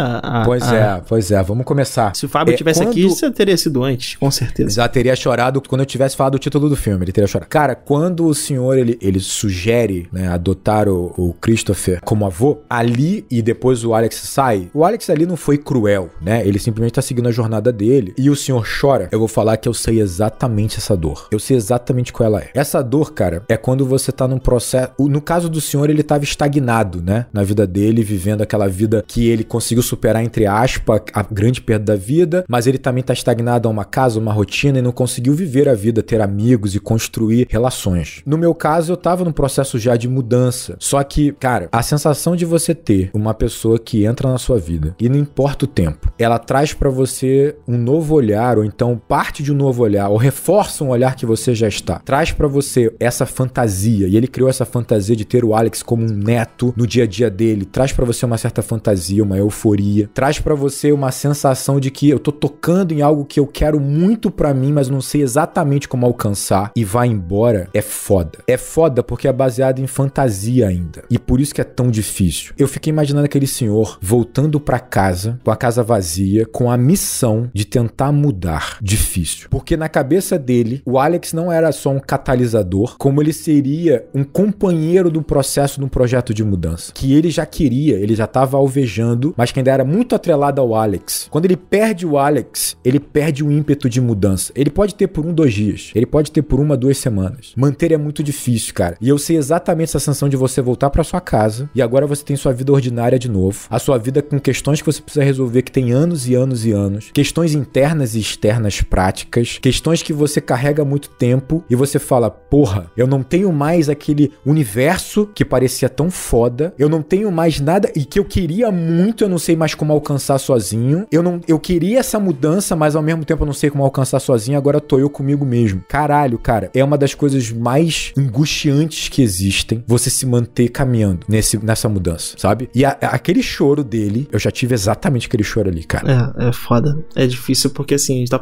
Pois é. Vamos começar. Se o Fábio tivesse aqui, você teria sido antes, com certeza. Já teria chorado quando eu tivesse falado o título do filme. Ele teria chorado. Cara, quando o senhor, ele sugere, né, adotar o Christopher como avô, ali e depois o Alex sai, o Alex ali não foi cruel, né? Ele simplesmente tá seguindo a jornada dele e o senhor chora. Eu vou falar que eu sei exatamente essa dor. Eu sei exatamente qual ela é. Essa dor, cara, é quando você tá num processo... No caso do senhor, ele tava estagnado, né? Na vida dele, vivendo aquela vida que ele conseguiu superar, entre aspas, a grande perda da vida, mas ele também tá estagnado a uma casa, uma rotina e não conseguiu viver a vida, ter amigos e construir relações. No meu caso, eu tava num processo já de mudança. Só que, cara, a sensação de você ter uma pessoa que entra na sua vida e não importa o tempo, ela traz pra você um novo olhar, ou então parte de um novo olhar, ou reforça um olhar que você já está. Traz pra você essa fantasia, e ele criou essa fantasia de ter o Alex como um neto no dia a dia dele. Traz pra você uma certa fantasia, uma euforia. Traz pra você uma sensação de que eu tô tocando em algo que eu quero muito pra mim, mas não sei exatamente como alcançar, e vai embora. É foda. É foda porque é baseado em fantasia ainda. E por isso que é tão difícil. Eu fiquei imaginando aquele senhor voltando pra casa, com a casa vazia, com a missão de tentar mudar. Difícil. Porque na cabeça dele, o Alex não era só um catalisador, como ele seria um companheiro do processo de um projeto de mudança. Que ele já queria, ele já tava alvejando, mas que ainda era muito atrelado ao Alex. Quando ele perde o Alex, ele perde o ímpeto de mudança. Ele pode ter por 1-2 dias. Ele pode ter por 1-2 semanas. Manter é muito difícil, cara. E eu sei exatamente essa sensação de você voltar pra sua casa e agora você tem sua vida ordinária de novo. A sua vida com questões que você precisa resolver que tem anos e anos e anos. Questões internas e externas práticas. Questões que você carrega há muito tempo e você fala, porra, eu não tenho mais aquele universo que parecia tão foda. Eu não tenho mais nada e que eu queria muito, eu não sei mais como alcançar sozinho. Eu queria essa mudança, mas ao mesmo tempo eu não sei como alcançar sozinho. Agora tô eu comigo mesmo. Caralho, cara, é uma das coisas mais angustiantes que existem, você se manter caminhando nessa mudança, sabe? E aquele choro dele, eu já tive exatamente aquele choro ali, cara. É foda. É difícil porque, assim, a gente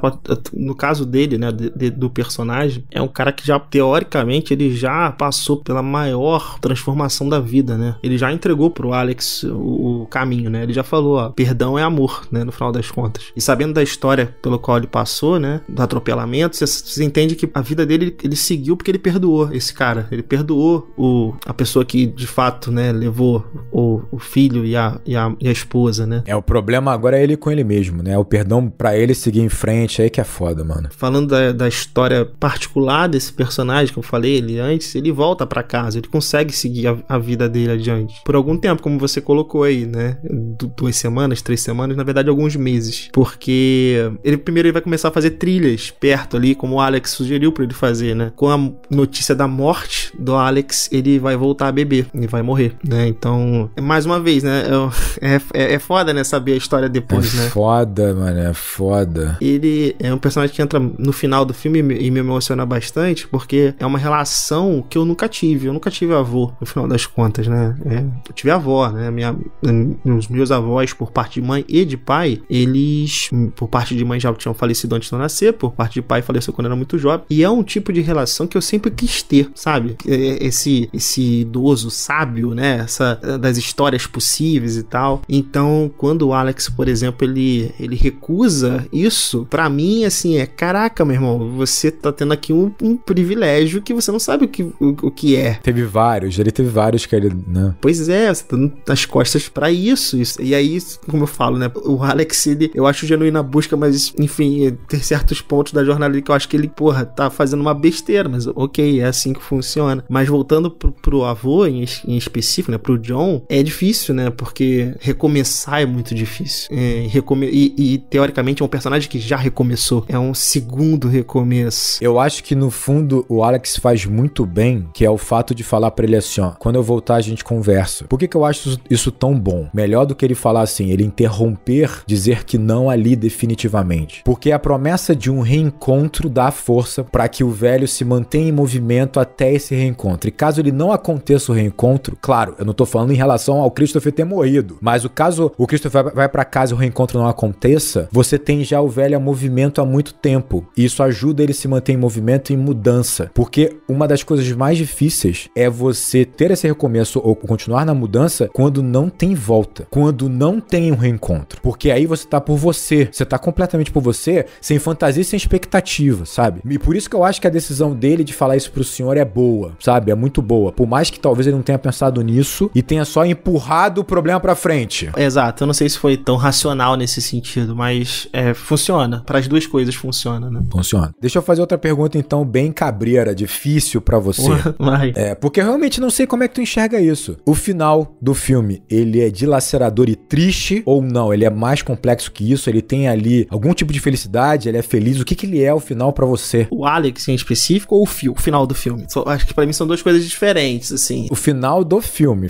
no caso dele, né, do personagem, é um cara que já, teoricamente, ele já passou pela maior transformação da vida, né? Ele já entregou pro Alex o caminho, né? Ele já falou, ó, perdão é amor, né, no final das contas. E sabendo da história pelo qual ele passou, né, do atropelamento, você entende que a vida dele, ele seguiu porque ele perdoou esse cara. Ele perdoou a pessoa que, de fato, né, levou o filho e a esposa, né? O problema agora é ele com ele mesmo, né? O perdão pra ele seguir em frente, aí que é foda, mano. Falando da história particular desse personagem que eu falei ele antes, ele volta pra casa, ele consegue seguir a vida dele adiante. Por algum tempo, como você colocou aí, né? 2 semanas, 3 semanas, na verdade alguns meses. Porque primeiro ele vai começar a fazer trilhas perto ali, como o Alex sugeriu pra ele fazer, né? Com a notícia da morte do Alex, ele vai voltar a beber, ele vai morrer, né? Então, mais uma vez, né? É foda, né? Saber a história depois, né? Foda, mano, é foda. Ele é um personagem que entra no final do filme e me emociona bastante, porque é uma relação que eu nunca tive tive. Eu nunca tive avô, no final das contas, né? Eu tive avó, né? Os meus avós, por parte de mãe e de pai, eles, por parte de mãe, já tinham falecido antes de eu nascer, por parte de pai, faleceu quando eu era muito jovem. E é um tipo de relação que eu sempre quis ter, sabe? Esse idoso sábio, né? Das histórias possíveis e tal. Então, quando o Alex, por exemplo, ele recusa isso, pra mim, assim, caraca, meu irmão, você tá tendo aqui um privilégio que você não sabe o que é. Ele teve vários que ele, né? Pois é, você tá dando as costas pra isso. E aí, como eu falo, né? O Alex, eu acho genuíno na busca, mas, enfim, tem certos pontos da jornada ali que eu acho que ele, tá fazendo uma besteira, mas ok, é assim que funciona. Mas voltando pro avô em específico, né? Pro John, é difícil, né? Porque recomeçar é muito difícil. E teoricamente é um personagem que já recomeçou. É um segundo recomeço. Eu acho que no fundo o Alex faz muito bem, que é o fato de falar pra ele assim, ó, quando eu voltar a gente conversa. Por que eu acho isso tão bom? Melhor do que ele falar assim, ele interromper, dizer que não ali definitivamente. Porque a promessa de um reencontro dá força pra que o velho se mantenha em movimento até esse reencontro. E caso ele não aconteça o reencontro, claro, eu não tô falando em relação ao Christopher ter morrido, mas o caso o Christopher vai pra casa e o reencontro não aconteça, você tem já o velho a movimento há muito tempo. E isso ajuda ele a se manter em movimento e em mudança. Porque uma das coisas mais difíceis é você ter esse recomeço ou continuar na mudança quando não tem volta. Quando não tem um reencontro. Porque aí você tá por você. Você tá completamente por você, sem fantasia e sem expectativa, sabe? E por isso que eu acho que a decisão dele de falar isso pro senhor é boa, sabe? É muito boa. Por mais que talvez ele não tenha pensado nisso e tenha só empurrado o problema pra frente. Exato. Eu não sei se foi tão racional nesse sentido, mas funciona. Para as duas coisas funciona, né? Funciona. Deixa eu fazer outra pergunta, então, bem cabreira, difícil pra você. Vai. Porque eu realmente não sei como é que tu enxerga isso. O final do filme, ele é dilacerador e triste ou não? Ele é mais complexo que isso? Ele tem ali algum tipo de felicidade? Ele é feliz? O que ele é o final pra você? O Alex em específico ou o final do filme? Acho que pra mim são duas coisas diferentes, assim. O final do filme.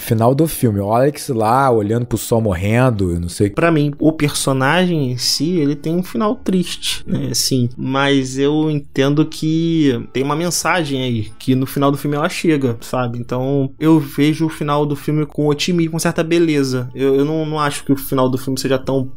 O Alex lá, olhando pro sol morrendo, eu não sei. Pra mim, o personagem em si, ele tem um final triste, né? Sim. Mas eu entendo que tem uma mensagem aí, que no final do filme ela chega, sabe? Então, eu vejo o final do filme com otimismo, com certa beleza. Eu não acho que o final do filme seja tão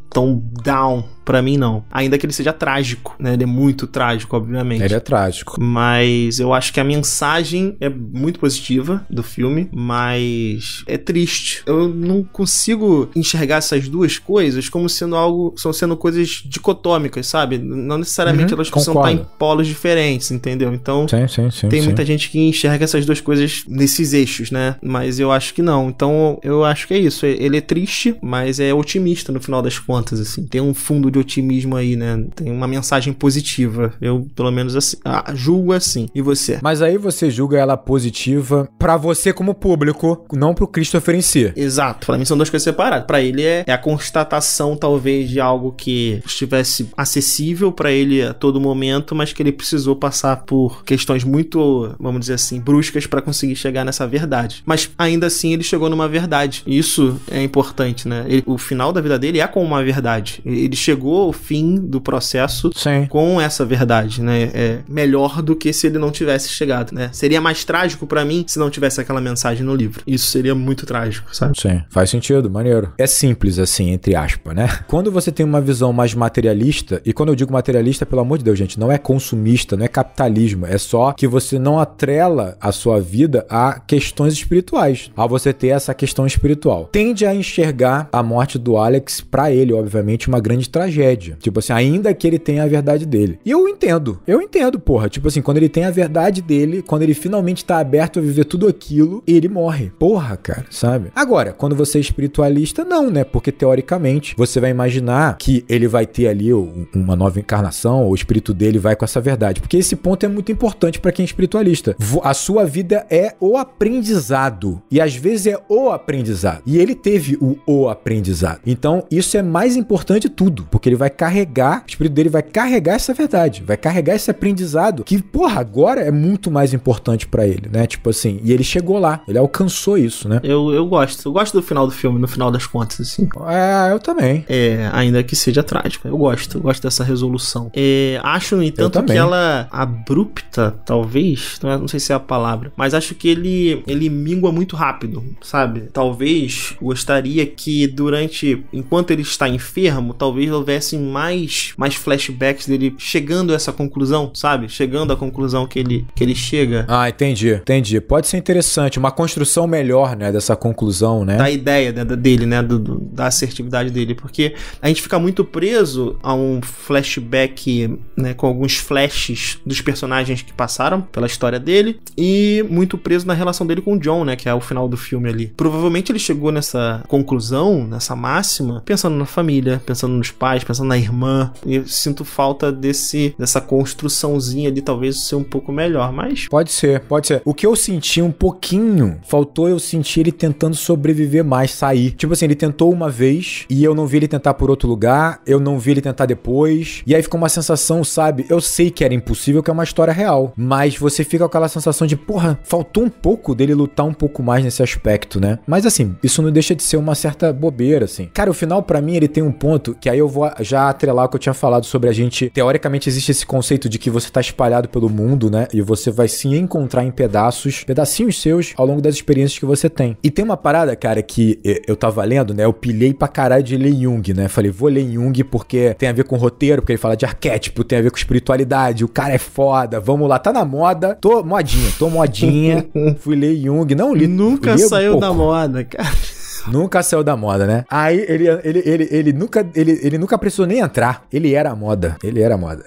down. Pra mim, não. Ainda que ele seja trágico, né? Ele é muito trágico, obviamente. Ele é trágico. Mas eu acho que a mensagem é muito positiva do filme, mas é triste. Eu não consigo enxergar essas duas coisas como sendo coisas dicotômicas, sabe? Não necessariamente elas precisam estar em polos diferentes, entendeu? Então, tem muita gente que enxerga essas duas coisas nesses eixos, né? Mas eu acho que não. Então, eu acho que é isso. Ele é triste, mas é otimista no final das contas, assim. Tem um fundo de otimismo aí, né? Tem uma mensagem positiva. Eu, pelo menos, assim, julgo assim. E você? Mas aí você julga ela positiva pra você como público, não pro Christopher em si. Exato. Pra mim são duas coisas separadas. Pra ele é a constatação, talvez, de algo que estivesse acessível pra ele a todo momento, mas que ele precisou passar por questões muito, vamos dizer assim, bruscas pra conseguir chegar nessa verdade. Mas, ainda assim, ele chegou numa verdade. Isso é importante, né? O final da vida dele é como uma verdade. Ele chegou ao fim do processo com essa verdade, né? É melhor do que se ele não tivesse chegado, né? Seria mais trágico pra mim se não tivesse aquela mensagem no livro. Isso seria muito trágico, sabe? Sim, faz sentido, maneiro. É simples assim, entre aspas, né? Quando você tem uma visão mais materialista, e quando eu digo materialista, pelo amor de Deus, gente, não é consumista, não é capitalismo, é só que você não atrela a sua vida a questões espirituais, a você ter essa questão espiritual. Tende a enxergar a morte do Alex, pra ele, obviamente, uma grande tragédia. Tipo assim, ainda que ele tenha a verdade dele. E eu entendo, porra. Tipo assim, quando ele tem a verdade dele, quando ele finalmente tá aberto a viver tudo aquilo, ele morre. Porra, cara, sabe? Agora, quando você é espiritualista, não, né? Porque, teoricamente, você vai imaginar que ele vai ter ali uma nova encarnação, o espírito dele vai com essa verdade. Porque esse ponto é muito importante pra quem é espiritualista. A sua vida é o aprendizado. E às vezes é o aprendizado. E ele teve o aprendizado. Então, isso é mais importante de tudo. Porque porque ele vai carregar, o espírito dele vai carregar essa verdade, vai carregar esse aprendizado que, porra, agora é muito mais importante pra ele, né? Tipo assim, e ele chegou lá, ele alcançou isso, né? Eu gosto do final do filme, no final das contas, assim. Eu também. Ainda que seja trágico, eu gosto dessa resolução. Acho, no entanto, que ela abrupta, talvez, não sei se é a palavra, mas acho que ele mingua muito rápido, sabe? Talvez gostaria que enquanto ele está enfermo, talvez houvesse mais flashbacks dele chegando a essa conclusão, sabe? Chegando à conclusão que ele chega. Entendi. Pode ser interessante, uma construção melhor, né, dessa conclusão, né? Da ideia dele, né, da assertividade dele, porque a gente fica muito preso a um flashback, né, com alguns flashes dos personagens que passaram pela história dele e muito preso na relação dele com o John, né, que é o final do filme ali. Provavelmente ele chegou nessa conclusão, nessa máxima, pensando na família, pensando nos pais, pensando na irmã, e eu sinto falta dessa construçãozinha ali, talvez ser um pouco melhor, mas... Pode ser. O que eu senti um pouquinho, faltou eu sentir ele tentando sobreviver mais, sair. Tipo assim, ele tentou uma vez e eu não vi ele tentar por outro lugar, eu não vi ele tentar depois, e aí ficou uma sensação, sabe, eu sei que era impossível, que é uma história real, mas você fica com aquela sensação de, porra, faltou um pouco dele lutar um pouco mais nesse aspecto, né? Mas assim, isso não deixa de ser uma certa bobeira, assim. Cara, o final pra mim, ele tem um ponto que aí eu vou já atrelar o que eu tinha falado sobre a gente, teoricamente existe esse conceito de que você tá espalhado pelo mundo, né? E você vai se encontrar em pedacinhos seus ao longo das experiências que você tem. E tem uma parada, cara, que eu tava lendo, né? Eu pilhei pra caralho de ler Jung, né? Falei, vou ler Jung porque tem a ver com roteiro, porque ele fala de arquétipo, tem a ver com espiritualidade, o cara é foda, vamos lá, tá na moda, tô modinha, fui ler Jung, não li. Nunca saiu da moda, cara. Nunca saiu da moda, né? Aí ele nunca precisou nem entrar. Ele era a moda.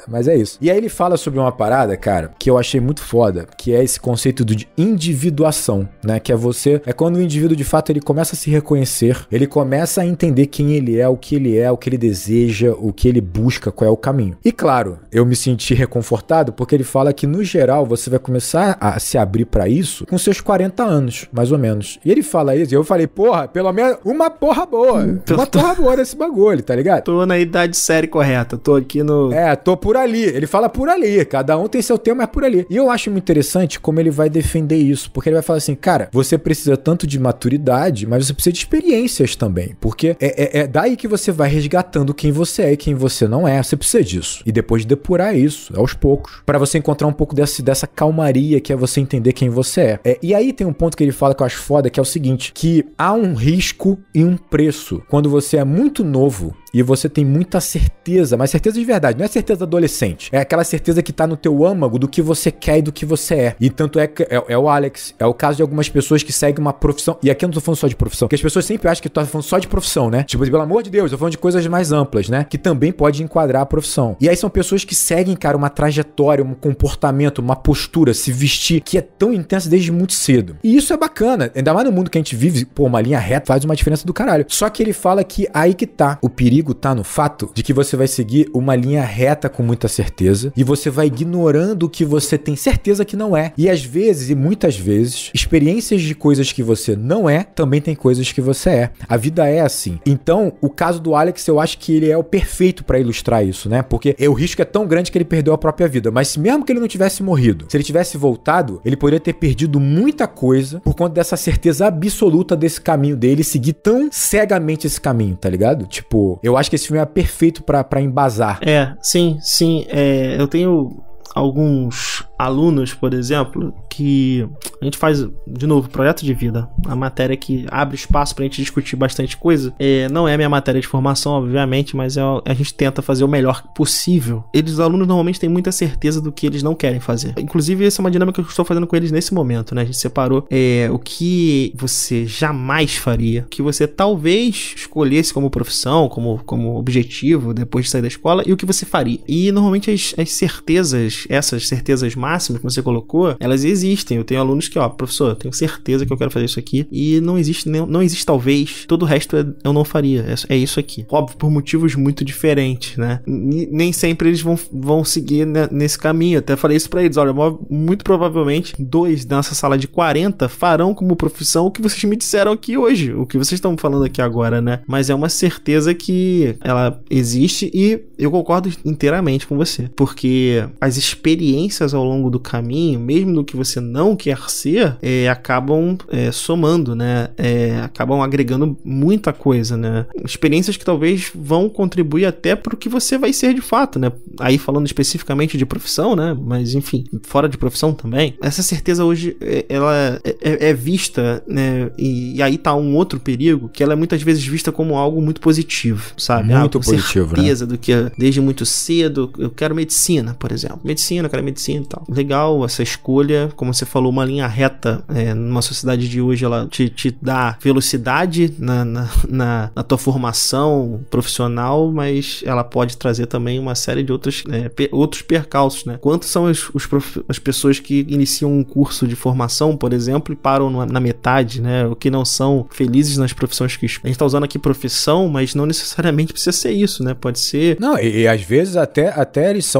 Mas é isso. E aí ele fala sobre uma parada, cara, que eu achei muito foda, que é esse conceito de individuação, né? Que é quando o indivíduo, de fato, ele começa a se reconhecer, ele começa a entender quem ele é, o que ele deseja, o que ele busca, qual é o caminho. E claro, eu me senti reconfortado porque ele fala que, no geral, você vai começar a se abrir pra isso com seus 40 anos, mais ou menos. E ele fala isso, e eu falei, porra, pelo menos uma porra boa. Uma porra boa desse bagulho, tá ligado? Tô na idade série correta, tô aqui no... tô por ali. Ele fala por ali. Cada um tem seu tema, é por ali. E eu acho muito interessante como ele vai defender isso, porque ele vai falar assim, cara, você precisa tanto de maturidade, mas você precisa de experiências também, porque é daí que você vai resgatando quem você é e quem você não é. Você precisa disso. E depois depurar isso, aos poucos, pra você encontrar um pouco dessa calmaria que é você entender quem você é. E aí tem um ponto que ele fala que eu acho foda, que é o seguinte, que há um risco e um preço quando você é muito novo e você tem muita certeza, mas certeza de verdade, não é certeza adolescente, é aquela certeza que tá no teu âmago do que você quer e do que você é. E tanto é o Alex, é o caso de algumas pessoas que seguem uma profissão, e aqui eu não tô falando só de profissão, porque as pessoas sempre acham que eu tô falando só de profissão, né? Tipo, pelo amor de Deus, eu tô falando de coisas mais amplas, né? Que também pode enquadrar a profissão. E aí são pessoas que seguem, cara, uma trajetória, um comportamento, uma postura, se vestir, que é tão intensa desde muito cedo. E isso é bacana, ainda mais no mundo que a gente vive, pô, uma linha reta faz uma diferença do caralho. Só que ele fala que aí que tá o perigo, tá no fato de que você vai seguir uma linha reta com muita certeza e você vai ignorando o que você tem certeza que não é. E às vezes, e muitas vezes, experiências de coisas que você não é, também tem coisas que você é. A vida é assim. Então, o caso do Alex, eu acho que ele é o perfeito pra ilustrar isso, né? Porque o risco é tão grande que ele perdeu a própria vida. Mas mesmo que ele não tivesse morrido, se ele tivesse voltado, ele poderia ter perdido muita coisa por conta dessa certeza absoluta desse caminho dele, seguir tão cegamente esse caminho, tá ligado? Tipo, eu acho que esse filme é perfeito pra embasar. Sim. Eu tenho alguns alunos, por exemplo, que a gente faz, de novo, projeto de vida, a matéria que abre espaço pra gente discutir bastante coisa. Não é a minha matéria de formação, obviamente, mas a gente tenta fazer o melhor possível. Os alunos normalmente têm muita certeza do que eles não querem fazer. Inclusive, essa é uma dinâmica que eu estou fazendo com eles nesse momento, né? A gente separou o que você jamais faria, o que você talvez escolhesse como profissão, como objetivo depois de sair da escola, e o que você faria. E normalmente as certezas, essas certezas máximas, máximas que você colocou, elas existem. Eu tenho alunos que, professor, eu tenho certeza que eu quero fazer isso aqui e não existe talvez, todo o resto eu não faria. É isso aqui. Óbvio, por motivos muito diferentes, né? Nem sempre eles vão seguir nesse caminho. Eu até falei isso pra eles, olha, muito provavelmente 2 nessa sala de 40 farão como profissão o que vocês me disseram aqui hoje, o que vocês estão falando aqui agora, né? Mas é uma certeza que ela existe e eu concordo inteiramente com você, porque as experiências ao longo do caminho, mesmo do que você não quer ser, acabam somando, né? Acabam agregando muita coisa, né? Experiências que talvez vão contribuir até pro que você vai ser de fato, né? Aí falando especificamente de profissão, né? Mas enfim, fora de profissão também. Essa certeza hoje, ela é vista, né? E aí tá um outro perigo, que ela é muitas vezes vista como algo muito positivo, sabe? Muito positivo, certeza, né? Do que desde muito cedo, eu quero medicina, por exemplo. Eu quero medicina e tal. Legal essa escolha, como você falou, uma linha reta numa sociedade de hoje, ela te dá velocidade na tua formação profissional, mas ela pode trazer também uma série de outros percalços, né? Quantos são as pessoas que iniciam um curso de formação, por exemplo, e param na metade, né? O que não são felizes nas profissões que... A gente tá usando aqui profissão, mas não necessariamente precisa ser isso, né? Pode ser... Não, e às vezes até eles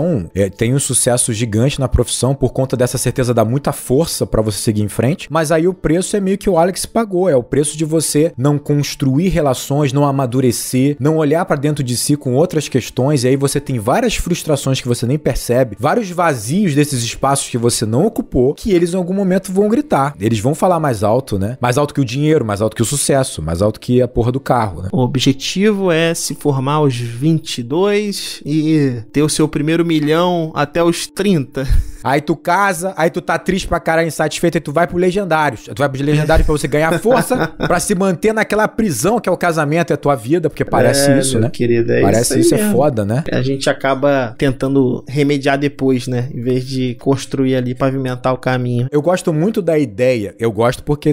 têm um sucesso gigante na profissão por conta dessa certeza, dá muita força pra você seguir em frente, mas aí o preço é meio que o Alex pagou, é o preço de você não construir relações, não amadurecer, não olhar pra dentro de si com outras questões, e aí você tem várias frustrações que você nem percebe, vários vazios desses espaços que você não ocupou, que eles em algum momento vão gritar. Eles vão falar mais alto, né? Mais alto que o dinheiro, mais alto que o sucesso, mais alto que a porra do carro, né? O objetivo é se formar aos 22 e ter o seu primeiro milhão até os 30. Aí tu casa, aí tu tá triste pra caralho, insatisfeito, aí tu vai pro Legendários. Tu vai pros Legendários pra você ganhar força, pra se manter naquela prisão que é o casamento, é a tua vida, porque parece isso, né? Querido, parece isso é foda, né? A gente acaba tentando remediar depois, né? Em vez de construir ali, pavimentar o caminho. Eu gosto muito da ideia, eu gosto porque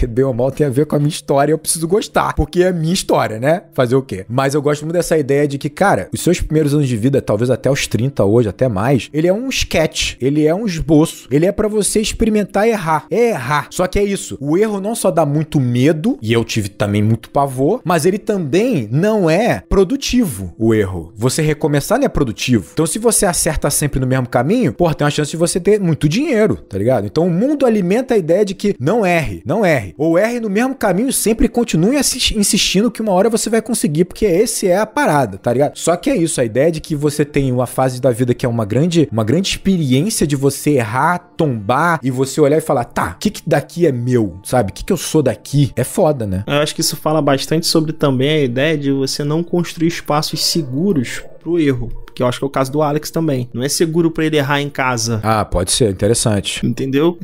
bem ou mal tem a ver com a minha história, eu preciso gostar, porque é a minha história, né? Fazer o quê? Mas eu gosto muito dessa ideia de que, cara, os seus primeiros anos de vida, talvez até os 30 hoje, até mais, ele é um sketch. Ele é um esboço. Ele é pra você experimentar e errar. É errar. Só que é isso. O erro não só dá muito medo, e eu tive também muito pavor, mas ele também não é produtivo, o erro. Você recomeçar não é produtivo. Então, se você acerta sempre no mesmo caminho, tem uma chance de você ter muito dinheiro, tá ligado? Então, o mundo alimenta a ideia de que não erre. Ou erre no mesmo caminho sempre e continue insistindo que uma hora você vai conseguir, porque esse é a parada, tá ligado? Só que é isso, a ideia de que você tem uma fase da vida que é uma grande experiência de você errar, tombar e você olhar e falar, tá, o que daqui é meu, sabe? O que eu sou daqui? É foda, né? Eu acho que isso fala bastante sobre também a ideia de você não construir espaços seguros pro erro. Que eu acho que é o caso do Alex também. Não é seguro pra ele errar em casa. Ah, pode ser, interessante. Entendeu?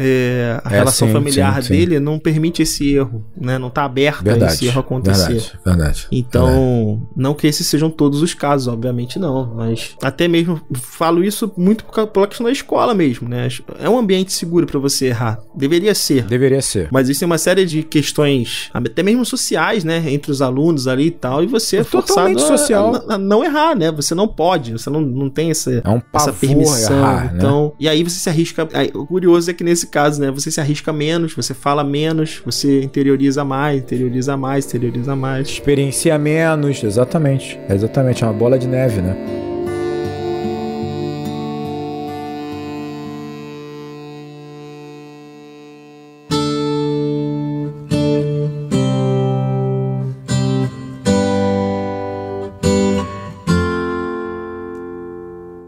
A relação familiar dele não permite esse erro, né? Não tá aberta a esse erro acontecer. Verdade. Então, não que esses sejam todos os casos, obviamente não, mas até mesmo falo isso muito pela questão da escola mesmo, né? É um ambiente seguro pra você errar. Deveria ser. Mas existem uma série de questões, até mesmo sociais, né? Entre os alunos ali e tal, e você é forçado a não errar, né? Você não pode, você não tem essa permissão. Errar, então, né? E aí você se arrisca. O curioso é que nesse caso, né, você se arrisca menos, você fala menos, você interioriza mais. Experiencia menos, exatamente. É uma bola de neve, né?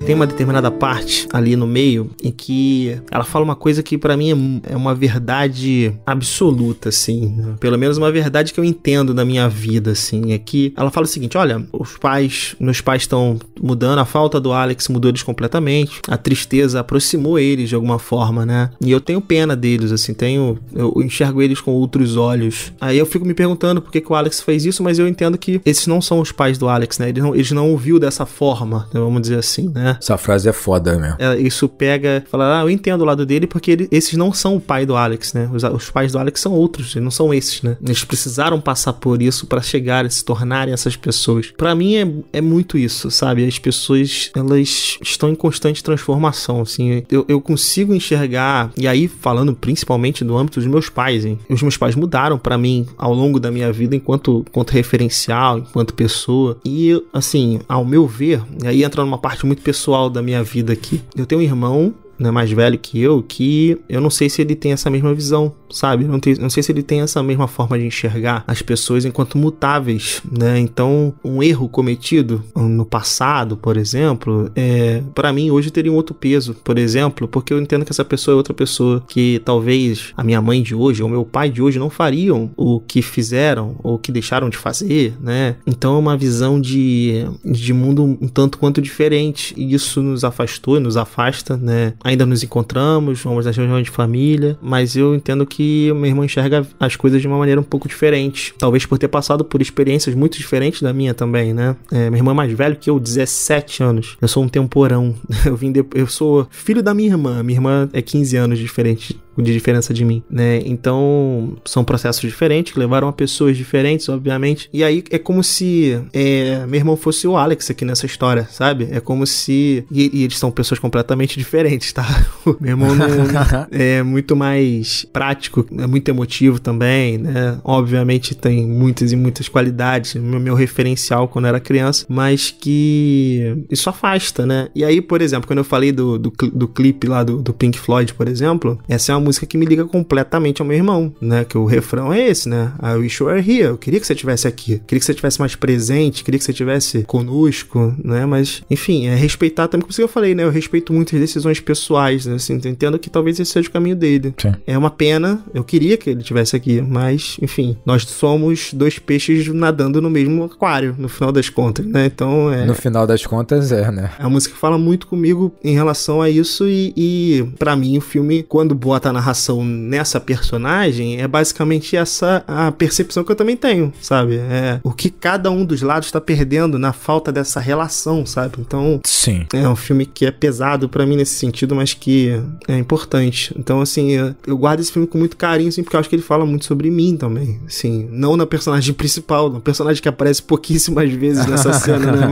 Tem uma determinada parte ali no meio em que ela fala uma coisa que pra mim é uma verdade absoluta, assim. Pelo menos uma verdade que eu entendo da minha vida, assim. É que ela fala o seguinte, olha, meus pais estão mudando, a falta do Alex mudou eles completamente, a tristeza aproximou eles de alguma forma, né? E eu tenho pena deles, assim, eu enxergo eles com outros olhos. Aí eu fico me perguntando por que o Alex fez isso, mas eu entendo que esses não são os pais do Alex, né? Eles não o viu dessa forma, vamos dizer assim, né? Essa frase é foda mesmo. Isso pega, fala, eu entendo o lado dele porque esses não são o pai do Alex, né? Os pais do Alex são outros, não são esses, né? Eles precisaram passar por isso pra chegar a se tornarem essas pessoas. Pra mim é muito isso, sabe? As pessoas, elas estão em constante transformação, assim. Eu consigo enxergar, e aí falando principalmente do âmbito dos meus pais, hein? Os meus pais mudaram pra mim ao longo da minha vida enquanto referencial, enquanto pessoa. E, assim, ao meu ver, e aí entra numa parte muito pessoal da minha vida aqui. Eu tenho um irmão, né, mais velho que eu não sei se ele tem essa mesma visão, sabe? Não sei se ele tem essa mesma forma de enxergar as pessoas enquanto mutáveis, né? Então, um erro cometido no passado, por exemplo, para mim hoje teria um outro peso, por exemplo, porque eu entendo que essa pessoa é outra pessoa, que talvez a minha mãe de hoje ou meu pai de hoje não fariam o que fizeram ou o que deixaram de fazer, né? Então é uma visão de mundo um tanto quanto diferente, e isso nos afastou e nos afasta, né? Ainda nos encontramos, vamos nas reuniões de família, mas eu entendo que meu irmão enxerga as coisas de uma maneira um pouco diferente. Talvez por ter passado por experiências muito diferentes da minha também, né? Meu irmão é mais velho que eu, 17 anos. Eu sou um temporão. Eu sou filho da minha irmã. Minha irmã é 15 anos de diferença de mim, né? Então, são processos diferentes, que levaram a pessoas diferentes, obviamente. E aí, é como se meu irmão fosse o Alex aqui nessa história, sabe? É como se... E eles são pessoas completamente diferentes, tá? O meu irmão é muito mais prático, é muito emotivo também, né? Obviamente tem muitas e muitas qualidades, meu referencial quando eu era criança, mas que isso afasta, né? E aí, por exemplo, quando eu falei do clipe lá do Pink Floyd, por exemplo, essa é uma música que me liga completamente ao meu irmão, né? Que o refrão é esse, né? I wish you were here. Eu queria que você estivesse aqui. Queria que você estivesse mais presente. Queria que você estivesse conosco, né? Mas, enfim, respeitar também, como eu falei, né? Eu respeito muitas decisões pessoais, né? Assim, entendo que talvez esse seja o caminho dele. Sim. É uma pena. Eu queria que ele estivesse aqui, mas, enfim, nós somos dois peixes nadando no mesmo aquário, no final das contas, né? Então, no final das contas, né? A música fala muito comigo em relação a isso e pra mim, o filme, quando bota a narração nessa personagem, é basicamente essa a percepção que eu também tenho, sabe? O que cada um dos lados tá perdendo na falta dessa relação, sabe? Então, sim, é um filme que é pesado pra mim nesse sentido, mas que é importante. Então, assim, eu guardo esse filme com muito carinho, assim, porque eu acho que ele fala muito sobre mim também, assim, não na personagem principal, no personagem que aparece pouquíssimas vezes nessa cena, né?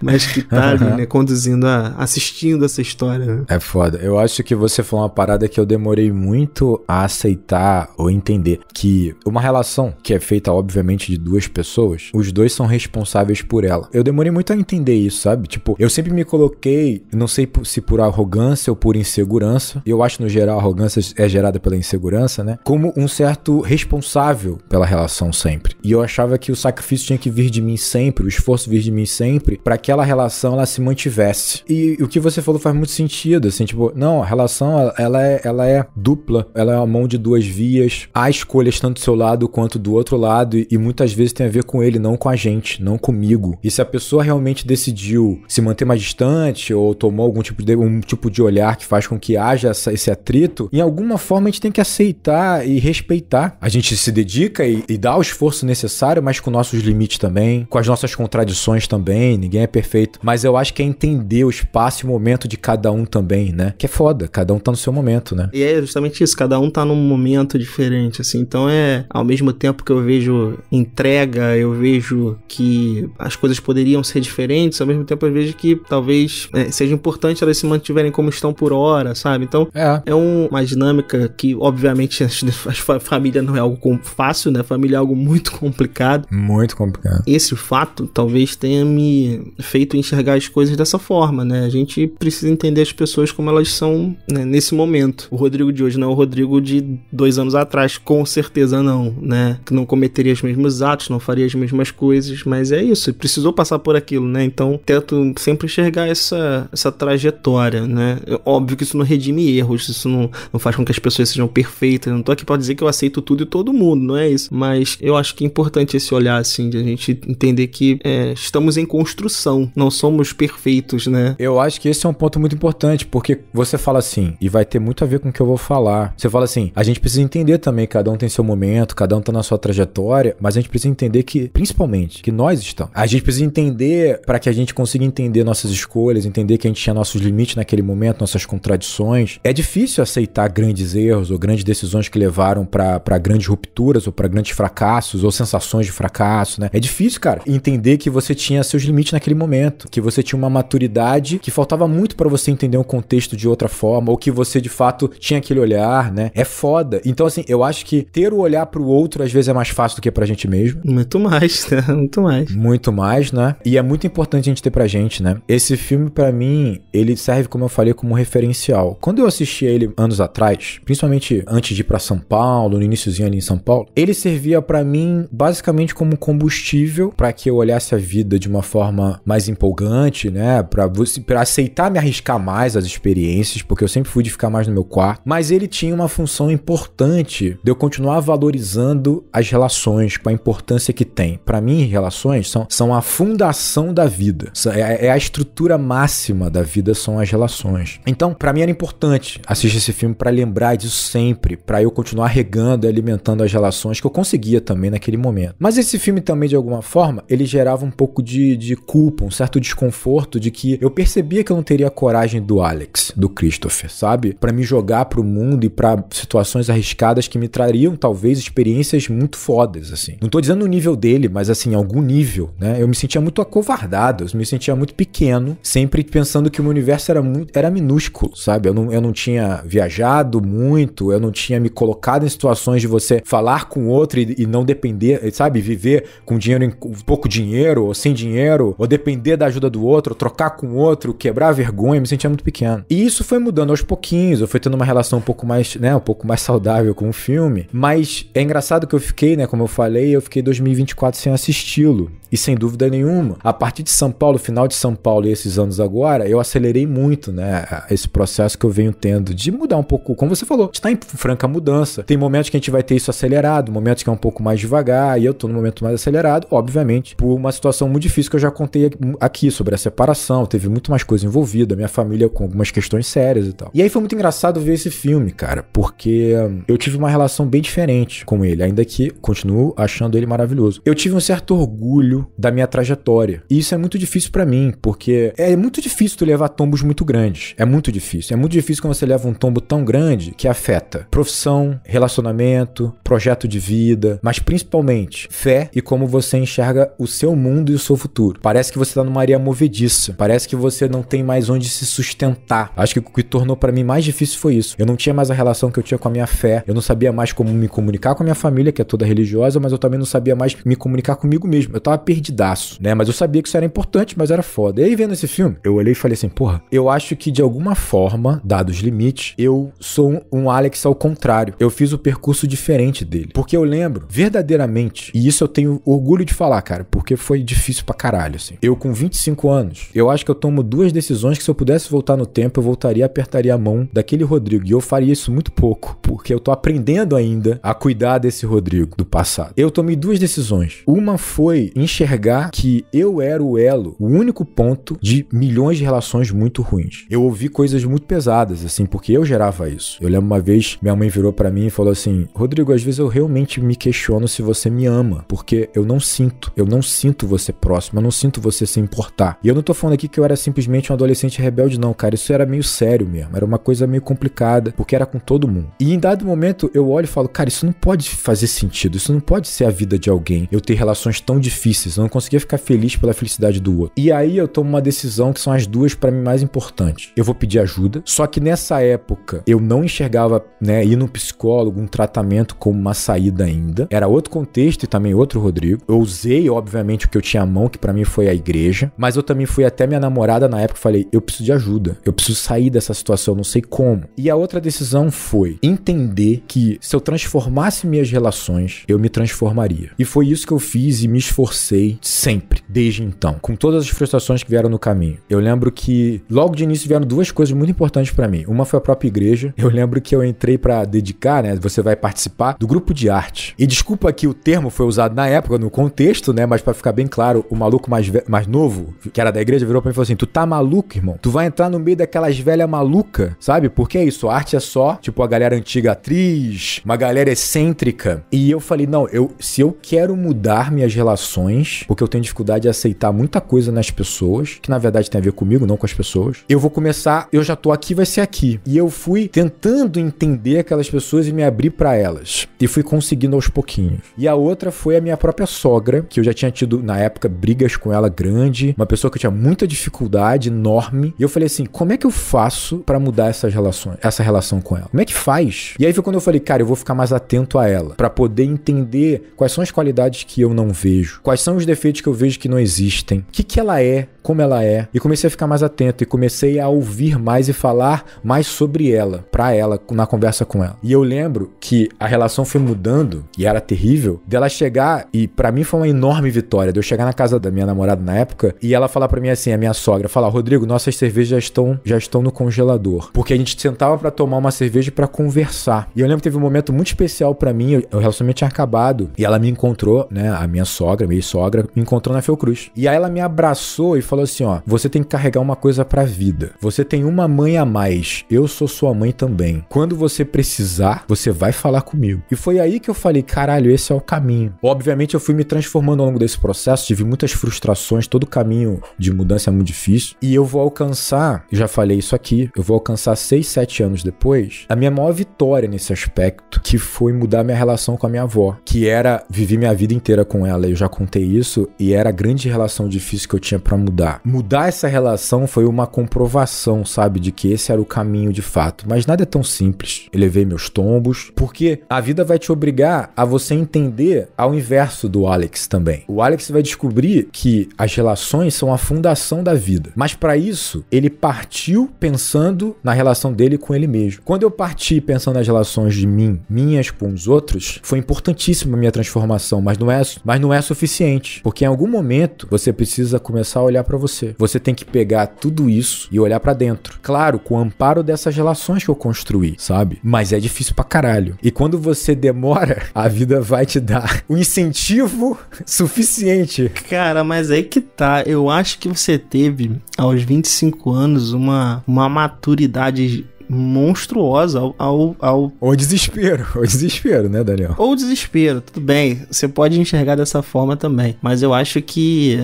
Mas que tá ali, né? Conduzindo, assistindo essa história. Né? É foda. Eu acho que você falou uma parada que eu demorei muito a aceitar ou entender, que uma relação que é feita, obviamente, de duas pessoas, os dois são responsáveis por ela. Eu demorei muito a entender isso, sabe? Tipo, eu sempre me coloquei, não sei se por arrogância ou por insegurança, eu acho no geral a arrogância é gerada pela insegurança, né? Como um certo responsável pela relação sempre. E eu achava que o sacrifício tinha que vir de mim sempre, o esforço vir de mim sempre, pra que aquela relação ela se mantivesse. E o que você falou faz muito sentido, assim, tipo, não, a relação ela é dupla, ela é uma mão de duas vias, há escolhas tanto do seu lado quanto do outro lado, e muitas vezes tem a ver com ele, não com a gente, não comigo. E se a pessoa realmente decidiu se manter mais distante ou tomou algum tipo de olhar que faz com que haja esse atrito, em alguma forma a gente tem que aceitar e respeitar. A gente se dedica e dá o esforço necessário, mas com nossos limites também, com as nossas contradições também, ninguém é perfeito. Mas eu acho que é entender o espaço e o momento de cada um também, né? Que é foda, cada um tá no seu momento, né? E é justamente isso, cada um tá num momento diferente, assim. Então ao mesmo tempo que eu vejo entrega, eu vejo que as coisas poderiam ser diferentes, ao mesmo tempo eu vejo que talvez seja importante elas se mantiverem como estão por hora, sabe? Então é uma dinâmica que, obviamente, a família não é algo fácil, né? Família é algo muito complicado. Muito complicado. Esse fato talvez tenha me feito enxergar as coisas dessa forma, né? A gente precisa entender as pessoas como elas são, né, nesse momento. O Rodrigo de hoje não é o Rodrigo de 2 anos atrás, com certeza não, né? Que não cometeria os mesmos atos, não faria as mesmas coisas, mas é isso, precisou passar por aquilo, né? Então, tento sempre enxergar essa trajetória, né? Óbvio que isso não redime erros, isso não faz com que as pessoas sejam perfeitas, eu não tô aqui pra dizer que eu aceito tudo e todo mundo, não é isso, mas eu acho que é importante esse olhar, assim, de a gente entender que estamos em construção, não somos perfeitos, né? Eu acho que esse é um ponto muito importante, porque você fala assim, e vai ter muito a ver com o que eu vou falar, falar. Você fala assim, a gente precisa entender também, cada um tem seu momento, cada um tá na sua trajetória, mas a gente precisa entender que, principalmente, que nós estamos. A gente precisa entender para que a gente consiga entender nossas escolhas, entender que a gente tinha nossos limites naquele momento, nossas contradições. É difícil aceitar grandes erros ou grandes decisões que levaram para grandes rupturas ou para grandes fracassos ou sensações de fracasso, né? É difícil, cara, entender que você tinha seus limites naquele momento, que você tinha uma maturidade que faltava muito para você entender um contexto de outra forma, ou que você de fato tinha aquele olhar, né? É foda. Então, assim, eu acho que ter o olhar pro outro às vezes é mais fácil do que pra gente mesmo. Muito mais, né? Muito mais. Muito mais, né? E é muito importante a gente ter pra gente, né? Esse filme, pra mim, ele serve, como eu falei, como referencial. Quando eu assisti ele anos atrás, principalmente antes de ir pra São Paulo, no iniciozinho ali em São Paulo, ele servia pra mim basicamente como combustível pra que eu olhasse a vida de uma forma mais empolgante, né? Pra aceitar me arriscar mais as experiências, porque eu sempre fui de ficar mais no meu quarto. Mas ele tinha uma função importante de eu continuar valorizando as relações, com a importância que tem. Pra mim, relações são a fundação da vida. É a estrutura máxima da vida, são as relações. Então, pra mim era importante assistir esse filme pra lembrar disso sempre, pra eu continuar regando e alimentando as relações que eu conseguia também naquele momento. Mas esse filme também, de alguma forma, ele gerava um pouco de culpa, um certo desconforto de que eu percebia que eu não teria a coragem do Alex, do Christopher, sabe? Pra me jogar pro mundo e pra situações arriscadas que me trariam, talvez, experiências muito fodas, assim. Não tô dizendo no nível dele, mas, assim, algum nível, né? Eu me sentia muito acovardado, eu me sentia muito pequeno, sempre pensando que o meu universo era minúsculo, sabe? Eu não tinha viajado muito, eu não tinha me colocado em situações de você falar com outro e não depender, sabe? Viver com dinheiro, com pouco dinheiro, ou sem dinheiro, ou depender da ajuda do outro, ou trocar com o outro, quebrar a vergonha, eu me sentia muito pequeno. E isso foi mudando aos pouquinhos, eu fui tendo uma relação um pouco mais, né, um pouco mais saudável com o filme, mas é engraçado que eu fiquei, né, como eu falei, eu fiquei 2024 sem assisti-lo. E sem dúvida nenhuma, a partir de São Paulo, final de São Paulo e esses anos agora, eu acelerei muito, né, esse processo que eu venho tendo de mudar um pouco, como você falou, está em franca mudança. Tem momentos que a gente vai ter isso acelerado, momentos que é um pouco mais devagar, e eu tô no momento mais acelerado, obviamente, por uma situação muito difícil que eu já contei aqui sobre a separação, teve muito mais coisa envolvida, minha família com algumas questões sérias e tal. E aí foi muito engraçado ver esse filme, cara, porque eu tive uma relação bem diferente com ele, ainda que continuo achando ele maravilhoso. Eu tive um certo orgulho da minha trajetória. E isso é muito difícil pra mim, porque é muito difícil tu levar tombos muito grandes. É muito difícil. É muito difícil quando você leva um tombo tão grande que afeta profissão, relacionamento, projeto de vida, mas principalmente fé e como você enxerga o seu mundo e o seu futuro. Parece que você tá numa areia movediça. Parece que você não tem mais onde se sustentar. Acho que o que tornou pra mim mais difícil foi isso. Eu não tinha mais a relação que eu tinha com a minha fé. Eu não sabia mais como me comunicar com a minha família, que é toda religiosa, mas eu também não sabia mais me comunicar comigo mesmo. Eu tava perdidaço, né? Mas eu sabia que isso era importante, mas era foda. E aí, vendo esse filme, eu olhei e falei assim, porra, eu acho que de alguma forma, dados os limites, eu sou um Alex ao contrário. Eu fiz o percurso diferente dele. Porque eu lembro, verdadeiramente, e isso eu tenho orgulho de falar, cara, porque foi difícil pra caralho, assim. Eu com 25 anos, eu acho que eu tomo duas decisões que se eu pudesse voltar no tempo, eu voltaria e apertaria a mão daquele Rodrigo. E eu faria isso muito pouco, porque eu tô aprendendo ainda a cuidar desse Rodrigo do passado. Eu tomei duas decisões. Uma foi enxergar que eu era o elo, o único ponto de milhões de relações muito ruins. Eu ouvi coisas muito pesadas, assim, porque eu gerava isso. Eu lembro uma vez, minha mãe virou pra mim e falou assim, Rodrigo, às vezes eu realmente me questiono se você me ama, porque eu não sinto você próximo, eu não sinto você se importar. E eu não tô falando aqui que eu era simplesmente um adolescente rebelde, não, cara, isso era meio sério mesmo, era uma coisa meio complicada, porque era com todo mundo. E em dado momento, eu olho e falo, cara, isso não pode fazer sentido, isso não pode ser a vida de alguém, eu ter relações tão difíceis, eu não conseguia ficar feliz pela felicidade do outro. E aí eu tomo uma decisão que são as duas pra mim mais importantes. Eu vou pedir ajuda, só que nessa época eu não enxergava, né, ir num psicólogo, um tratamento como uma saída ainda. Era outro contexto e também outro Rodrigo. Eu usei, obviamente, o que eu tinha à mão, que pra mim foi a igreja, mas eu também fui até minha namorada na época e falei, eu preciso de ajuda, eu preciso sair dessa situação, eu não sei como. E a outra decisão foi entender que se eu transformasse minhas relações, eu me transformaria. E foi isso que eu fiz e me esforcei sempre, desde então, com todas as frustrações que vieram no caminho. Eu lembro que logo de início vieram duas coisas muito importantes pra mim. Uma foi a própria igreja. Eu lembro que eu entrei pra dedicar, né, você vai participar do grupo de arte. E desculpa que o termo foi usado na época, no contexto, né, mas pra ficar bem claro, o maluco mais novo, que era da igreja, virou pra mim e falou assim, tu tá maluco, irmão? Tu vai entrar no meio daquelas velhas malucas, sabe? Porque é isso, a arte só, tipo a galera antiga atriz, uma galera excêntrica. E eu falei, não, se eu quero mudar minhas relações, porque eu tenho dificuldade de aceitar muita coisa nas pessoas, que na verdade tem a ver comigo, não com as pessoas, eu vou começar, eu já tô aqui, vai ser aqui. E eu fui tentando entender aquelas pessoas e me abrir pra elas. E fui conseguindo aos pouquinhos. E a outra foi a minha própria sogra, que eu já tinha tido, na época, brigas com ela grande, uma pessoa que eu tinha muita dificuldade, enorme. E eu falei assim, como é que eu faço pra mudar essas relações, essa relação com ela? Como é que faz? E aí foi quando eu falei, cara, eu vou ficar mais atento a ela, pra poder entender quais são as qualidades que eu não vejo, quais são os defeitos que eu vejo que não existem, o que ela é, como ela é. E comecei a ficar mais atento e comecei a ouvir mais e falar mais sobre ela, pra ela, na conversa com ela. E eu lembro que a relação foi mudando, e era terrível, dela chegar, e pra mim foi uma enorme vitória, de eu chegar na casa da minha namorada na época, e ela falar pra mim assim, a minha sogra, falar, Rodrigo, nossas cervejas já estão no congelador. Porque a gente sentava pra tomar uma cerveja e pra conversar. E eu lembro que teve um momento muito especial pra mim, o relacionamento tinha acabado, e ela me encontrou, né, a minha sogra, minha sogra, me encontrou na Fiocruz. E aí ela me abraçou e falou assim, ó, você tem que carregar uma coisa pra vida. Você tem uma mãe a mais. Eu sou sua mãe também. Quando você precisar, você vai falar comigo. E foi aí que eu falei, caralho, esse é o caminho. Obviamente eu fui me transformando ao longo desse processo, tive muitas frustrações, todo o caminho de mudança é muito difícil. E eu vou alcançar, já falei isso aqui, eu vou alcançar 6, 7 anos depois, a minha maior vitória nesse aspecto, que foi mudar minha relação com a minha avó, que era viver minha vida inteira com ela. Eu já contei isso, e era a grande relação difícil que eu tinha pra mudar. Mudar essa relação foi uma comprovação, sabe, de que esse era o caminho de fato. Mas nada é tão simples. Eu levei meus tombos, porque a vida vai te obrigar a você entender ao inverso do Alex também. O Alex vai descobrir que as relações são a fundação da vida. Mas para isso, ele partiu pensando na relação dele com ele mesmo. Quando eu parti pensando nas relações de minhas com os outros, foi importantíssima a minha transformação, mas não é suficiente. Porque em algum momento, você precisa começar a olhar para você. Você tem que pegar tudo isso e olhar pra dentro. Claro, com o amparo dessas relações que eu construí, sabe? Mas é difícil pra caralho. E quando você demora, a vida vai te dar um incentivo suficiente. Cara, mas aí que tá. Eu acho que você teve, aos 25 anos, uma maturidade monstruosa Ou desespero, né, Daniel? Ou desespero, tudo bem. Você pode enxergar dessa forma também. Mas eu acho que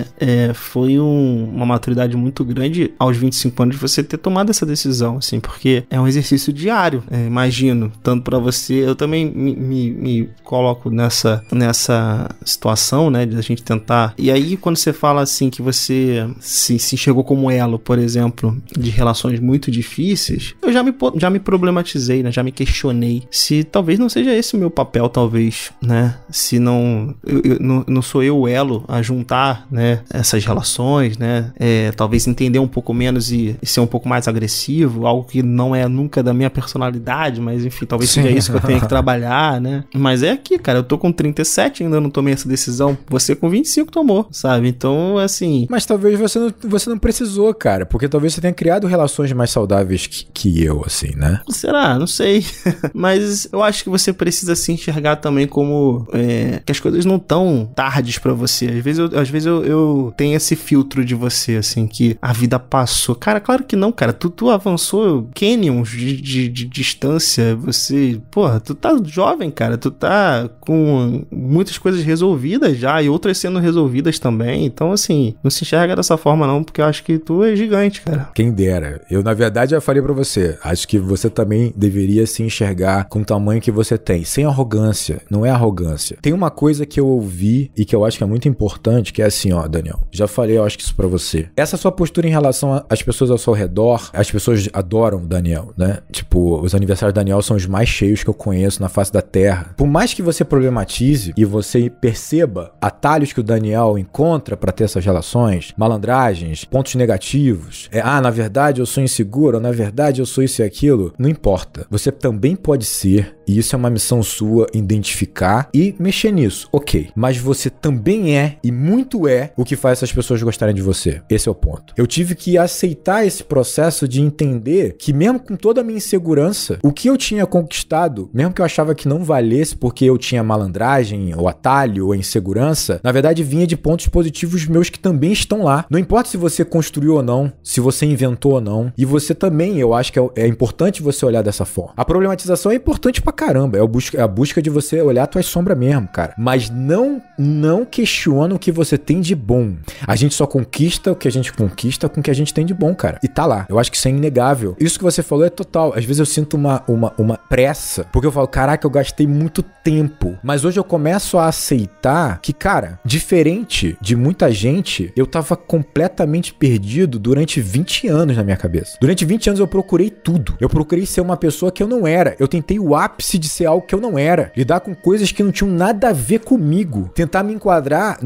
foi uma maturidade muito grande aos 25 anos de você ter tomado essa decisão, assim, porque é um exercício diário, imagino, tanto pra você. Eu também me coloco nessa situação, né, de a gente tentar. E aí, quando você fala assim que você se enxergou como elo, por exemplo, de relações muito difíceis, eu já me problematizei, né? Já me questionei se talvez não seja esse o meu papel, talvez, né? Se não sou eu o elo a juntar, né, essas relações, né? Talvez entender um pouco menos e ser um pouco mais agressivo, algo que não é nunca da minha personalidade, mas enfim, talvez seja isso que eu tenha que trabalhar, né? Mas é aqui, cara, eu tô com 37 e ainda não tomei essa decisão. Você com 25 tomou, sabe? Então, assim... Mas talvez você não precisou, cara, porque talvez você tenha criado relações mais saudáveis que eu, assim, né? Será? Não sei. Mas eu acho que você precisa se enxergar também como que as coisas não tão tardes pra você. Às vezes eu tenho esse filtro de você, assim, que a vida passou. Cara, claro que não, cara. Tu avançou canyons de distância. Você, porra, tu tá jovem, cara. Tu tá com muitas coisas resolvidas já e outras sendo resolvidas também. Então, assim, não se enxerga dessa forma não, porque eu acho que tu é gigante, cara. Quem dera. Eu, na verdade, já falei pra você. Acho que você também deveria se enxergar com o tamanho que você tem, sem arrogância. Não é arrogância. Tem uma coisa que eu ouvi e que eu acho que é muito importante, que é assim, ó, Daniel. Já falei, eu acho que isso pra você. Essa sua postura em relação às pessoas ao seu redor, as pessoas adoram o Daniel, né? Tipo, os aniversários do Daniel são os mais cheios que eu conheço na face da Terra. Por mais que você problematize e você perceba atalhos que o Daniel encontra pra ter essas relações, malandragens, pontos negativos, na verdade eu sou inseguro, ou na verdade eu sou isso e aquilo, não importa. Você também pode ser, e isso é uma missão sua, identificar e mexer nisso, ok. Mas você também e muito o que faz essas pessoas gostarem de você. Esse é o ponto. Eu tive que aceitar esse processo de entender que mesmo com toda a minha insegurança, o que eu tinha conquistado, mesmo que eu achava que não valesse porque eu tinha malandragem, ou atalho, ou insegurança, na verdade vinha de pontos positivos meus que também estão lá. Não importa se você construiu ou não, se você inventou ou não, e você também, eu acho que é importante você olhar dessa forma. A problematização é importante pra caramba. É a busca de você olhar a tua sombra mesmo, cara. Mas não questiona o que você tem de bom. A gente só conquista o que a gente conquista com o que a gente tem de bom, cara. E tá lá. Eu acho que isso é inegável. Isso que você falou é total. Às vezes eu sinto uma pressa, porque eu falo, caraca, eu gastei muito tempo. Mas hoje eu começo a aceitar que, cara, diferente de muita gente, eu tava completamente perdido durante 20 anos na minha cabeça. Durante 20 anos eu procurei tudo. Eu procurei ser uma pessoa que eu não era. Eu tentei o ápice de ser algo que eu não era. Lidar com coisas que não tinham nada a ver comigo. Tentar me enquadrar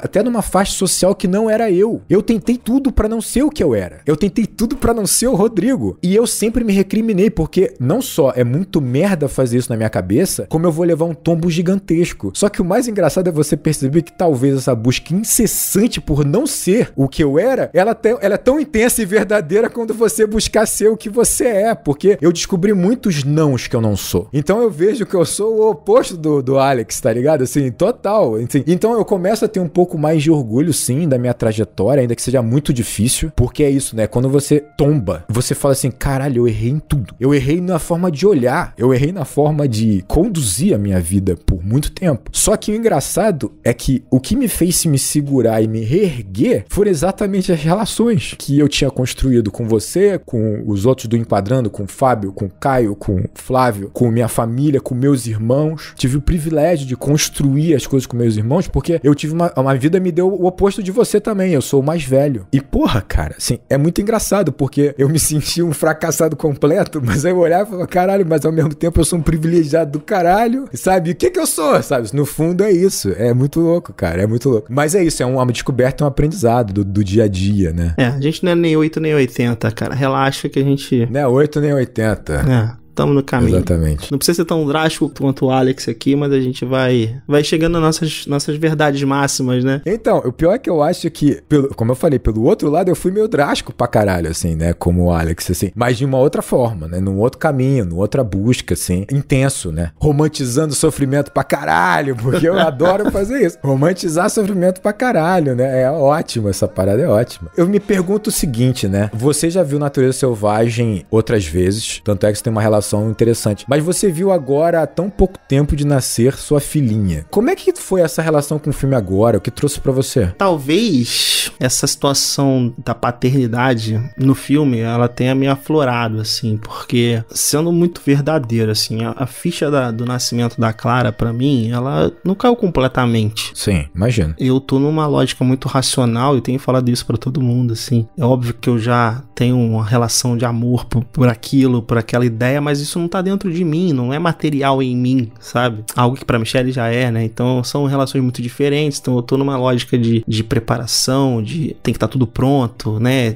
até numa faixa social que não era eu. Eu tentei tudo pra não ser o que eu era. Eu tentei tudo pra não ser o Rodrigo. E eu sempre me recriminei, porque não só é muito merda fazer isso na minha cabeça, como eu vou levar um tombo gigantesco. Só que o mais engraçado é você perceber que talvez essa busca incessante por não ser o que eu era, ela é tão intensa e verdadeira quando você buscar ser o que você é, porque eu descobri muitos nãos que eu não sou. Então eu vejo que eu sou o oposto do Alex, tá ligado? Assim, total. Assim, então eu começo a ter um pouco mais de orgulho, sim, da minha trajetória, ainda que seja muito difícil, porque é isso, né? Quando você tomba, você fala assim, caralho, eu errei em tudo. Eu errei na forma de olhar, eu errei na forma de conduzir a minha vida por muito tempo. Só que o engraçado é que o que me fez me segurar e me reerguer foram exatamente as relações que eu tinha construído com você, com os outros do Enquadrando, com o Fábio, com o Caio, com o Flávio, com minha família, com meus irmãos. Tive o privilégio de construir as coisas com meus irmãos, porque eu tive uma vida me deu o oposto de você também. Eu sou o mais velho. E porra, cara, assim, é muito engraçado, porque eu me senti um fracassado completo, mas aí eu olhava e falava, caralho, mas ao mesmo tempo eu sou um privilegiado do caralho, sabe? O que eu sou, sabe? No fundo é isso. É muito louco, cara, é muito louco. Mas é isso, é uma descoberta, um aprendizado do dia a dia, né? A gente não é nem 8 nem 80, cara. Relaxa que a gente... Não é 8 nem 80. Estamos no caminho. Exatamente. Não precisa ser tão drástico quanto o Alex aqui, mas a gente vai chegando nas nossas verdades máximas, né? Então, o pior é que eu acho que, como eu falei, pelo outro lado, eu fui meio drástico pra caralho, assim, né? Como o Alex, assim. Mas de uma outra forma, né? Num outro caminho, numa outra busca, assim. Intenso, né? Romantizando sofrimento pra caralho, porque eu adoro fazer isso. Romantizar sofrimento pra caralho, né? É ótimo, essa parada é ótima. Eu me pergunto o seguinte, né? Você já viu Natureza Selvagem outras vezes, tanto é que você tem uma relação interessante. Mas você viu agora, há tão pouco tempo de nascer, sua filhinha. Como é que foi essa relação com o filme agora? O que trouxe pra você? Talvez essa situação da paternidade no filme, ela tenha me aflorado, assim, porque sendo muito verdadeiro, assim, a ficha do nascimento da Clara, pra mim, ela não caiu completamente. Sim, imagino. Eu tô numa lógica muito racional e tenho falado isso pra todo mundo, assim. É óbvio que eu já tenho uma relação de amor por aquilo, por aquela ideia, mas isso não tá dentro de mim, não é material em mim, sabe? Algo que pra Michelle já é, né? Então são relações muito diferentes, então eu tô numa lógica de preparação, tem que estar tudo pronto, né?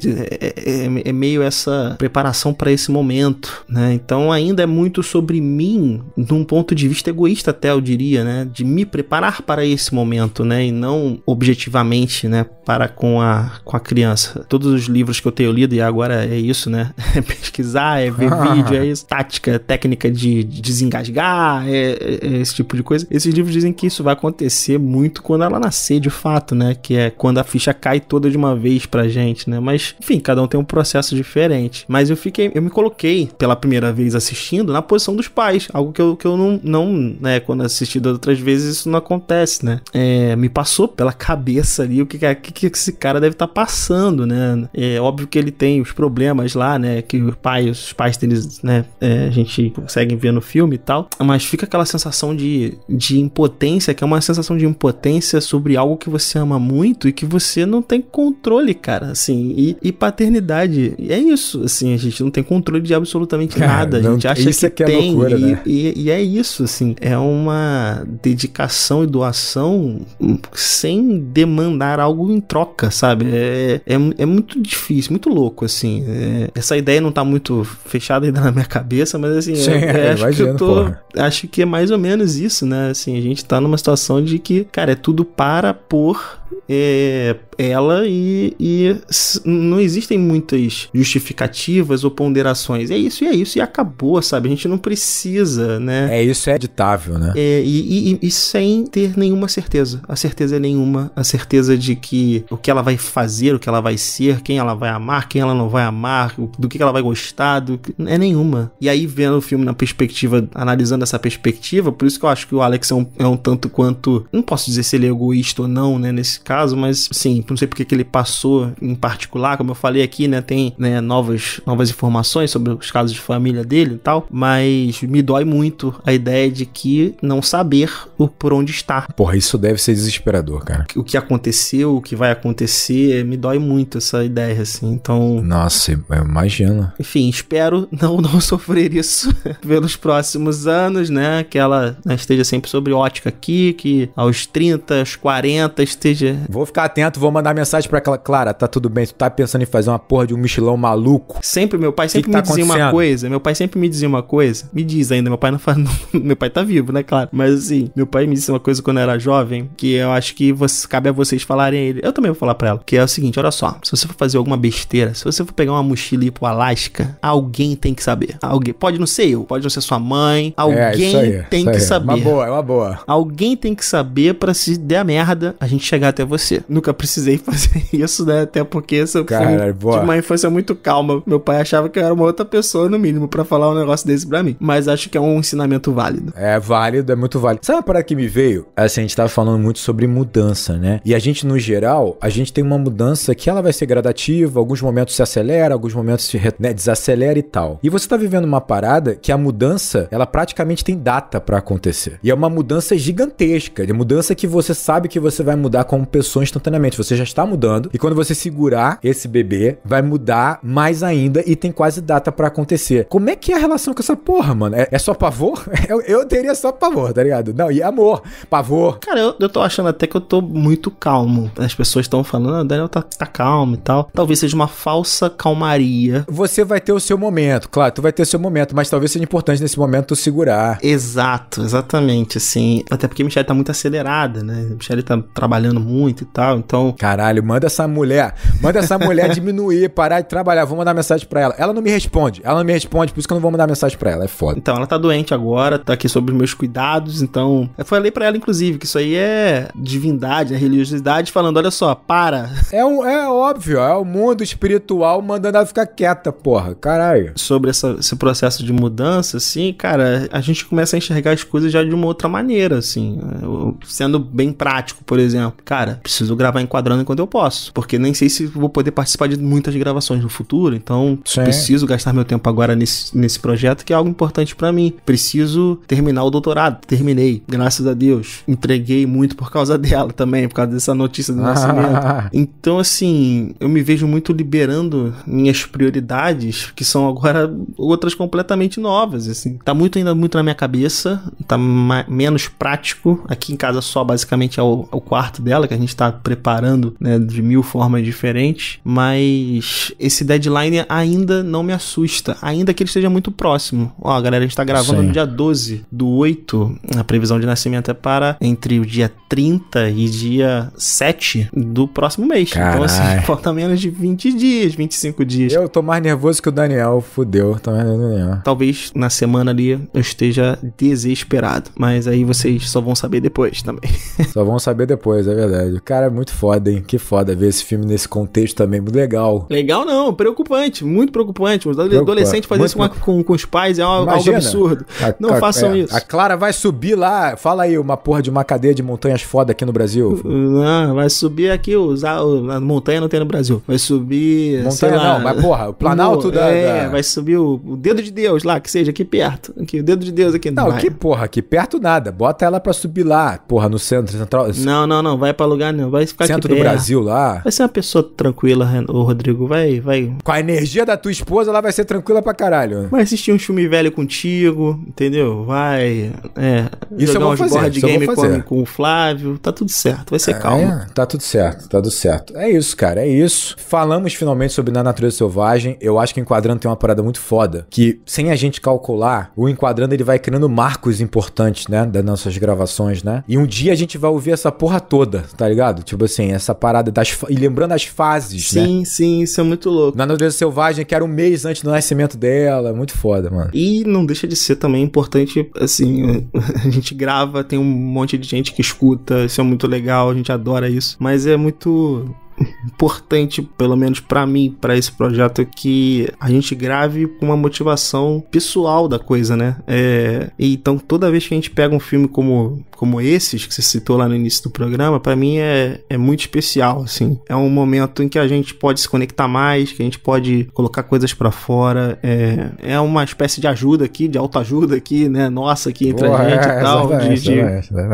É meio essa preparação pra esse momento, né? Então ainda é muito sobre mim, de um ponto de vista egoísta até, eu diria, né? De me preparar para esse momento, né? E não objetivamente, né? Para com a criança. Todos os livros que eu tenho lido, e agora é isso, né? É pesquisar, é ver vídeo, é isso. Tática, técnica de desengasgar, esse tipo de coisa. Esses livros dizem que isso vai acontecer muito quando ela nascer, de fato, né? Que é quando a ficha cai toda de uma vez pra gente, né? Mas, enfim, cada um tem um processo diferente. Mas eu me coloquei pela primeira vez assistindo na posição dos pais, algo que eu não, né? Quando assisti das outras vezes isso não acontece, né? Me passou pela cabeça ali o que esse cara deve estar passando, né? É óbvio que ele tem os problemas lá, né? Que os pais deles, né? A gente consegue ver no filme e tal, mas fica aquela sensação de impotência, que é uma sensação de impotência sobre algo que você ama muito e que você não tem controle, cara, assim, e paternidade, é isso, assim, a gente não tem controle de absolutamente nada, a gente acha que tem, loucura, né? e é isso, assim, é uma dedicação e doação sem demandar algo em troca, sabe, é muito difícil, muito louco, assim, essa ideia não tá muito fechada ainda na minha cabeça, mas assim, acho que é mais ou menos isso, né? Assim, a gente tá numa situação de que, cara, é tudo por ela e não existem muitas justificativas ou ponderações. É isso e acabou, sabe? A gente não precisa, né? É, isso é editável, né? E sem ter nenhuma certeza. A certeza é nenhuma. A certeza de que o que ela vai fazer, o que ela vai ser, quem ela vai amar, quem ela não vai amar, do que ela vai gostar, é nenhuma. E aí, vendo o filme na perspectiva, analisando essa perspectiva, por isso que eu acho que o Alex é um tanto quanto, não posso dizer se ele é egoísta ou não, né, nesse caso, mas sim, não sei porque que ele passou em particular, como eu falei aqui, né, tem, né, novas informações sobre os casos de família dele e tal, mas me dói muito a ideia de que não saber por onde está. Porra, isso deve ser desesperador, cara. O que aconteceu, o que vai acontecer, me dói muito essa ideia, assim, então... Nossa, eu imagino. Enfim, espero não sofrer isso pelos próximos anos, né, que ela, né, esteja sempre sobre ótica aqui, que aos 30, aos 40 esteja... Vou ficar atento, vou mandar mensagem pra aquela, Clara, tá tudo bem, tu tá pensando em fazer uma porra de um Michelin maluco? Sempre, meu pai sempre me dizia uma coisa, me diz ainda, meu pai não faz, meu pai tá vivo, né, claro, mas assim, meu pai me disse uma coisa quando eu era jovem, que eu acho que cabe a vocês falarem a ele, eu também vou falar pra ela, que é o seguinte, olha só, se você for fazer alguma besteira, se você for pegar uma mochila e ir pro Alasca, alguém tem que saber, alguém, pode não ser eu, pode não ser sua mãe, alguém tem que saber. É uma boa. Alguém tem que saber pra se der a merda, a gente chegar até você. Nunca precisei fazer isso, né, até porque eu fui de uma infância muito calma, meu pai achava que eu era uma outra pessoa, no mínimo, pra falar um negócio desse pra mim, mas acho que é um ensinamento válido. É válido, é muito válido. Sabe uma parada que me veio? Assim, a gente tava falando muito sobre mudança, né? E a gente, no geral, a gente tem uma mudança que ela vai ser gradativa, alguns momentos se acelera, alguns momentos se desacelera e tal. E você tá vivendo uma parada que a mudança, ela praticamente tem data pra acontecer. E é uma mudança gigantesca, é mudança que você sabe que você vai mudar como pessoa instantaneamente. Você já está mudando, e quando você segurar esse bebê, vai mudar mais ainda e tem quase data pra acontecer. Como é que é a relação com essa porra, mano? É só pavor? Eu teria só pavor, tá ligado? Não, e amor, pavor. Cara, eu tô achando até que eu tô muito calmo. As pessoas estão falando, Daniel tá calmo e tal. Talvez seja uma falsa calmaria. Você vai ter o seu momento, claro, tu vai ter o seu momento, mas talvez seja importante nesse momento tu segurar. Exato, exatamente, assim. Até porque a Michelle tá muito acelerada, né? A Michelle tá trabalhando muito e tal, então... Caralho, manda essa mulher diminuir, parar de trabalhar. Vou mandar mensagem pra ela. Ela não me responde, por isso que eu não vou mandar mensagem pra ela, é foda. Então, ela tá doente agora, tá aqui sobre os meus cuidados, então... Eu falei pra ela, inclusive, que isso aí é divindade, é religiosidade, falando, olha só, para. É óbvio, é o mundo espiritual mandando ela ficar quieta, porra, caralho. Sobre esse processo de mudança, assim, cara, a gente começa a enxergar as coisas já de uma outra maneira, assim. Sendo bem prático, por exemplo. Cara, preciso gravar enquadrando enquanto eu posso, porque nem sei se vou poder participar de muitas gravações no futuro, então preciso gastar meu tempo agora nesse projeto, que é algo importante pra mim. Preciso terminar o doutorado. Terminei, graças a Deus. Entreguei muito por causa dela também, por causa dessa notícia do nascimento. Então, assim, eu me vejo muito liberando minhas prioridades, que são agora outras completamente novas, assim. Tá ainda muito na minha cabeça, tá menos prático. Aqui em casa só, basicamente, é o quarto dela, que a gente tá preparando, né, de 1000 formas diferentes, mas esse deadline ainda não me assusta, ainda que ele esteja muito próximo. Ó, galera, a gente tá gravando no dia 12/8, a previsão de nascimento é para entre o dia 30 e dia 7 do próximo mês. Carai. Então, assim, falta menos de 20 dias, 25 dias. Eu tô mais nervoso que o Daniel, fudeu. Tô mais nervoso que o Daniel. Talvez na semana ali eu esteja desesperado, mas aí vocês só vão saber depois também. Só vão saber depois, é verdade. Cara, é muito foda, hein? Que foda ver esse filme nesse contexto também, muito legal. Legal não, preocupante, muito preocupante. Os adolescentes fazem isso com os pais é algo absurdo. Não façam isso. A Clara vai subir lá, fala aí, uma porra de uma cadeia de montanhas foda aqui no Brasil. Não, vai subir aqui, a montanha não tem no Brasil. Vai subir, montanha lá, não, mas porra, o Planalto vai subir o dedo de Deus lá, que seja aqui perto. Aqui, o dedo de Deus aqui. Não, que porra, aqui perto nada. Bota ela pra subir lá, porra, no centro central. Não, vai pra lugar não, vai ficar centro aqui do Brasil lá. Vai ser uma pessoa tranquila, o Rodrigo, vai. Com a energia da tua esposa, ela vai ser tranquila pra caralho. Vai assistir um filme velho contigo, entendeu? Vai, isso jogar eu vou fazer, board de game com o Flávio, tá tudo certo, vai ser calma. Tá tudo certo. É isso, cara, é isso. Falamos finalmente sobre Na Natureza Selvagem. Eu acho que o Enquadrando tem uma parada muito foda, que sem a gente calcular, o Enquadrando ele vai criando marcos importantes, né, das nossas gravações, né? E um dia a gente vai ouvir essa porra toda, tá ligado? Tipo assim, essa parada e lembrando as fases, né? Sim, isso é muito louco. Na Natureza Selvagem, que era um mês antes do nascimento dela, muito foda, mano. E não deixa de ser também importante, assim, a gente grava, tem um monte de gente que escuta, isso é muito legal, a gente adora isso, mas é muito importante, pelo menos pra mim, pra esse projeto, que a gente grave com uma motivação pessoal da coisa, né? Então, toda vez que a gente pega um filme como esses, que você citou lá no início do programa, pra mim é muito especial, assim. É um momento em que a gente pode se conectar mais, que a gente pode colocar coisas pra fora. É uma espécie de ajuda aqui, de autoajuda aqui, né? Nossa, aqui entre a gente e tal,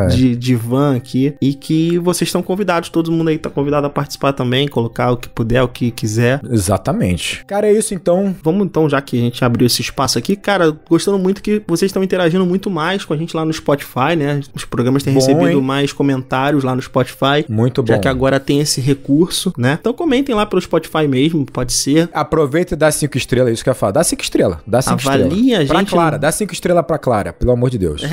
de divã aqui. E que vocês estão convidados, todo mundo aí tá convidado a participar também, colocar o que puder, o que quiser. Exatamente. Cara, é isso então. Vamos então, já que a gente abriu esse espaço aqui, cara, gostando muito que vocês estão interagindo muito mais com a gente lá no Spotify, né? Os programas têm recebido mais comentários lá no Spotify. Muito bom. Já que agora tem esse recurso, né? Então comentem lá pelo Spotify mesmo, pode ser. Aproveita e dá 5 estrelas, isso que eu ia falar. Dá 5 estrelas. Dá 5 estrelas. Avalie a gente. Pra Clara, dá 5 estrelas pra Clara, pelo amor de Deus.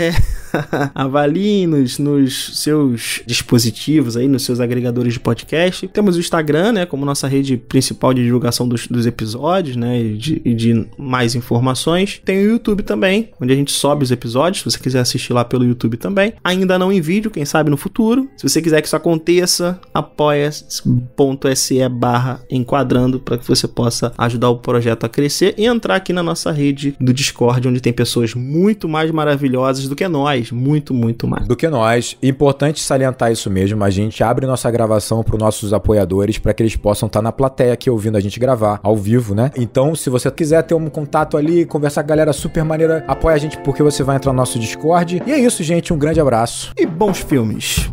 Avaliem nos seus dispositivos aí, nos seus agregadores de podcast. Temos o Instagram, né, como nossa rede principal de divulgação dos episódios, né, e de mais informações. Tem o YouTube também, onde a gente sobe os episódios, se você quiser assistir lá pelo YouTube também. Ainda não em vídeo, quem sabe no futuro. Se você quiser que isso aconteça, apoia.se/enquadrando para que você possa ajudar o projeto a crescer e entrar aqui na nossa rede do Discord, onde tem pessoas muito mais maravilhosas do que nós, muito mais. Do que nós. Importante salientar isso mesmo, a gente abre nossa gravação para os nossos apoiadores para que eles possam estar na plateia aqui ouvindo a gente gravar ao vivo, né? Então, se você quiser ter um contato ali, conversar com a galera super maneira, apoia a gente porque você vai entrar no nosso Discord. E é isso, gente. Um grande abraço. E bons filmes.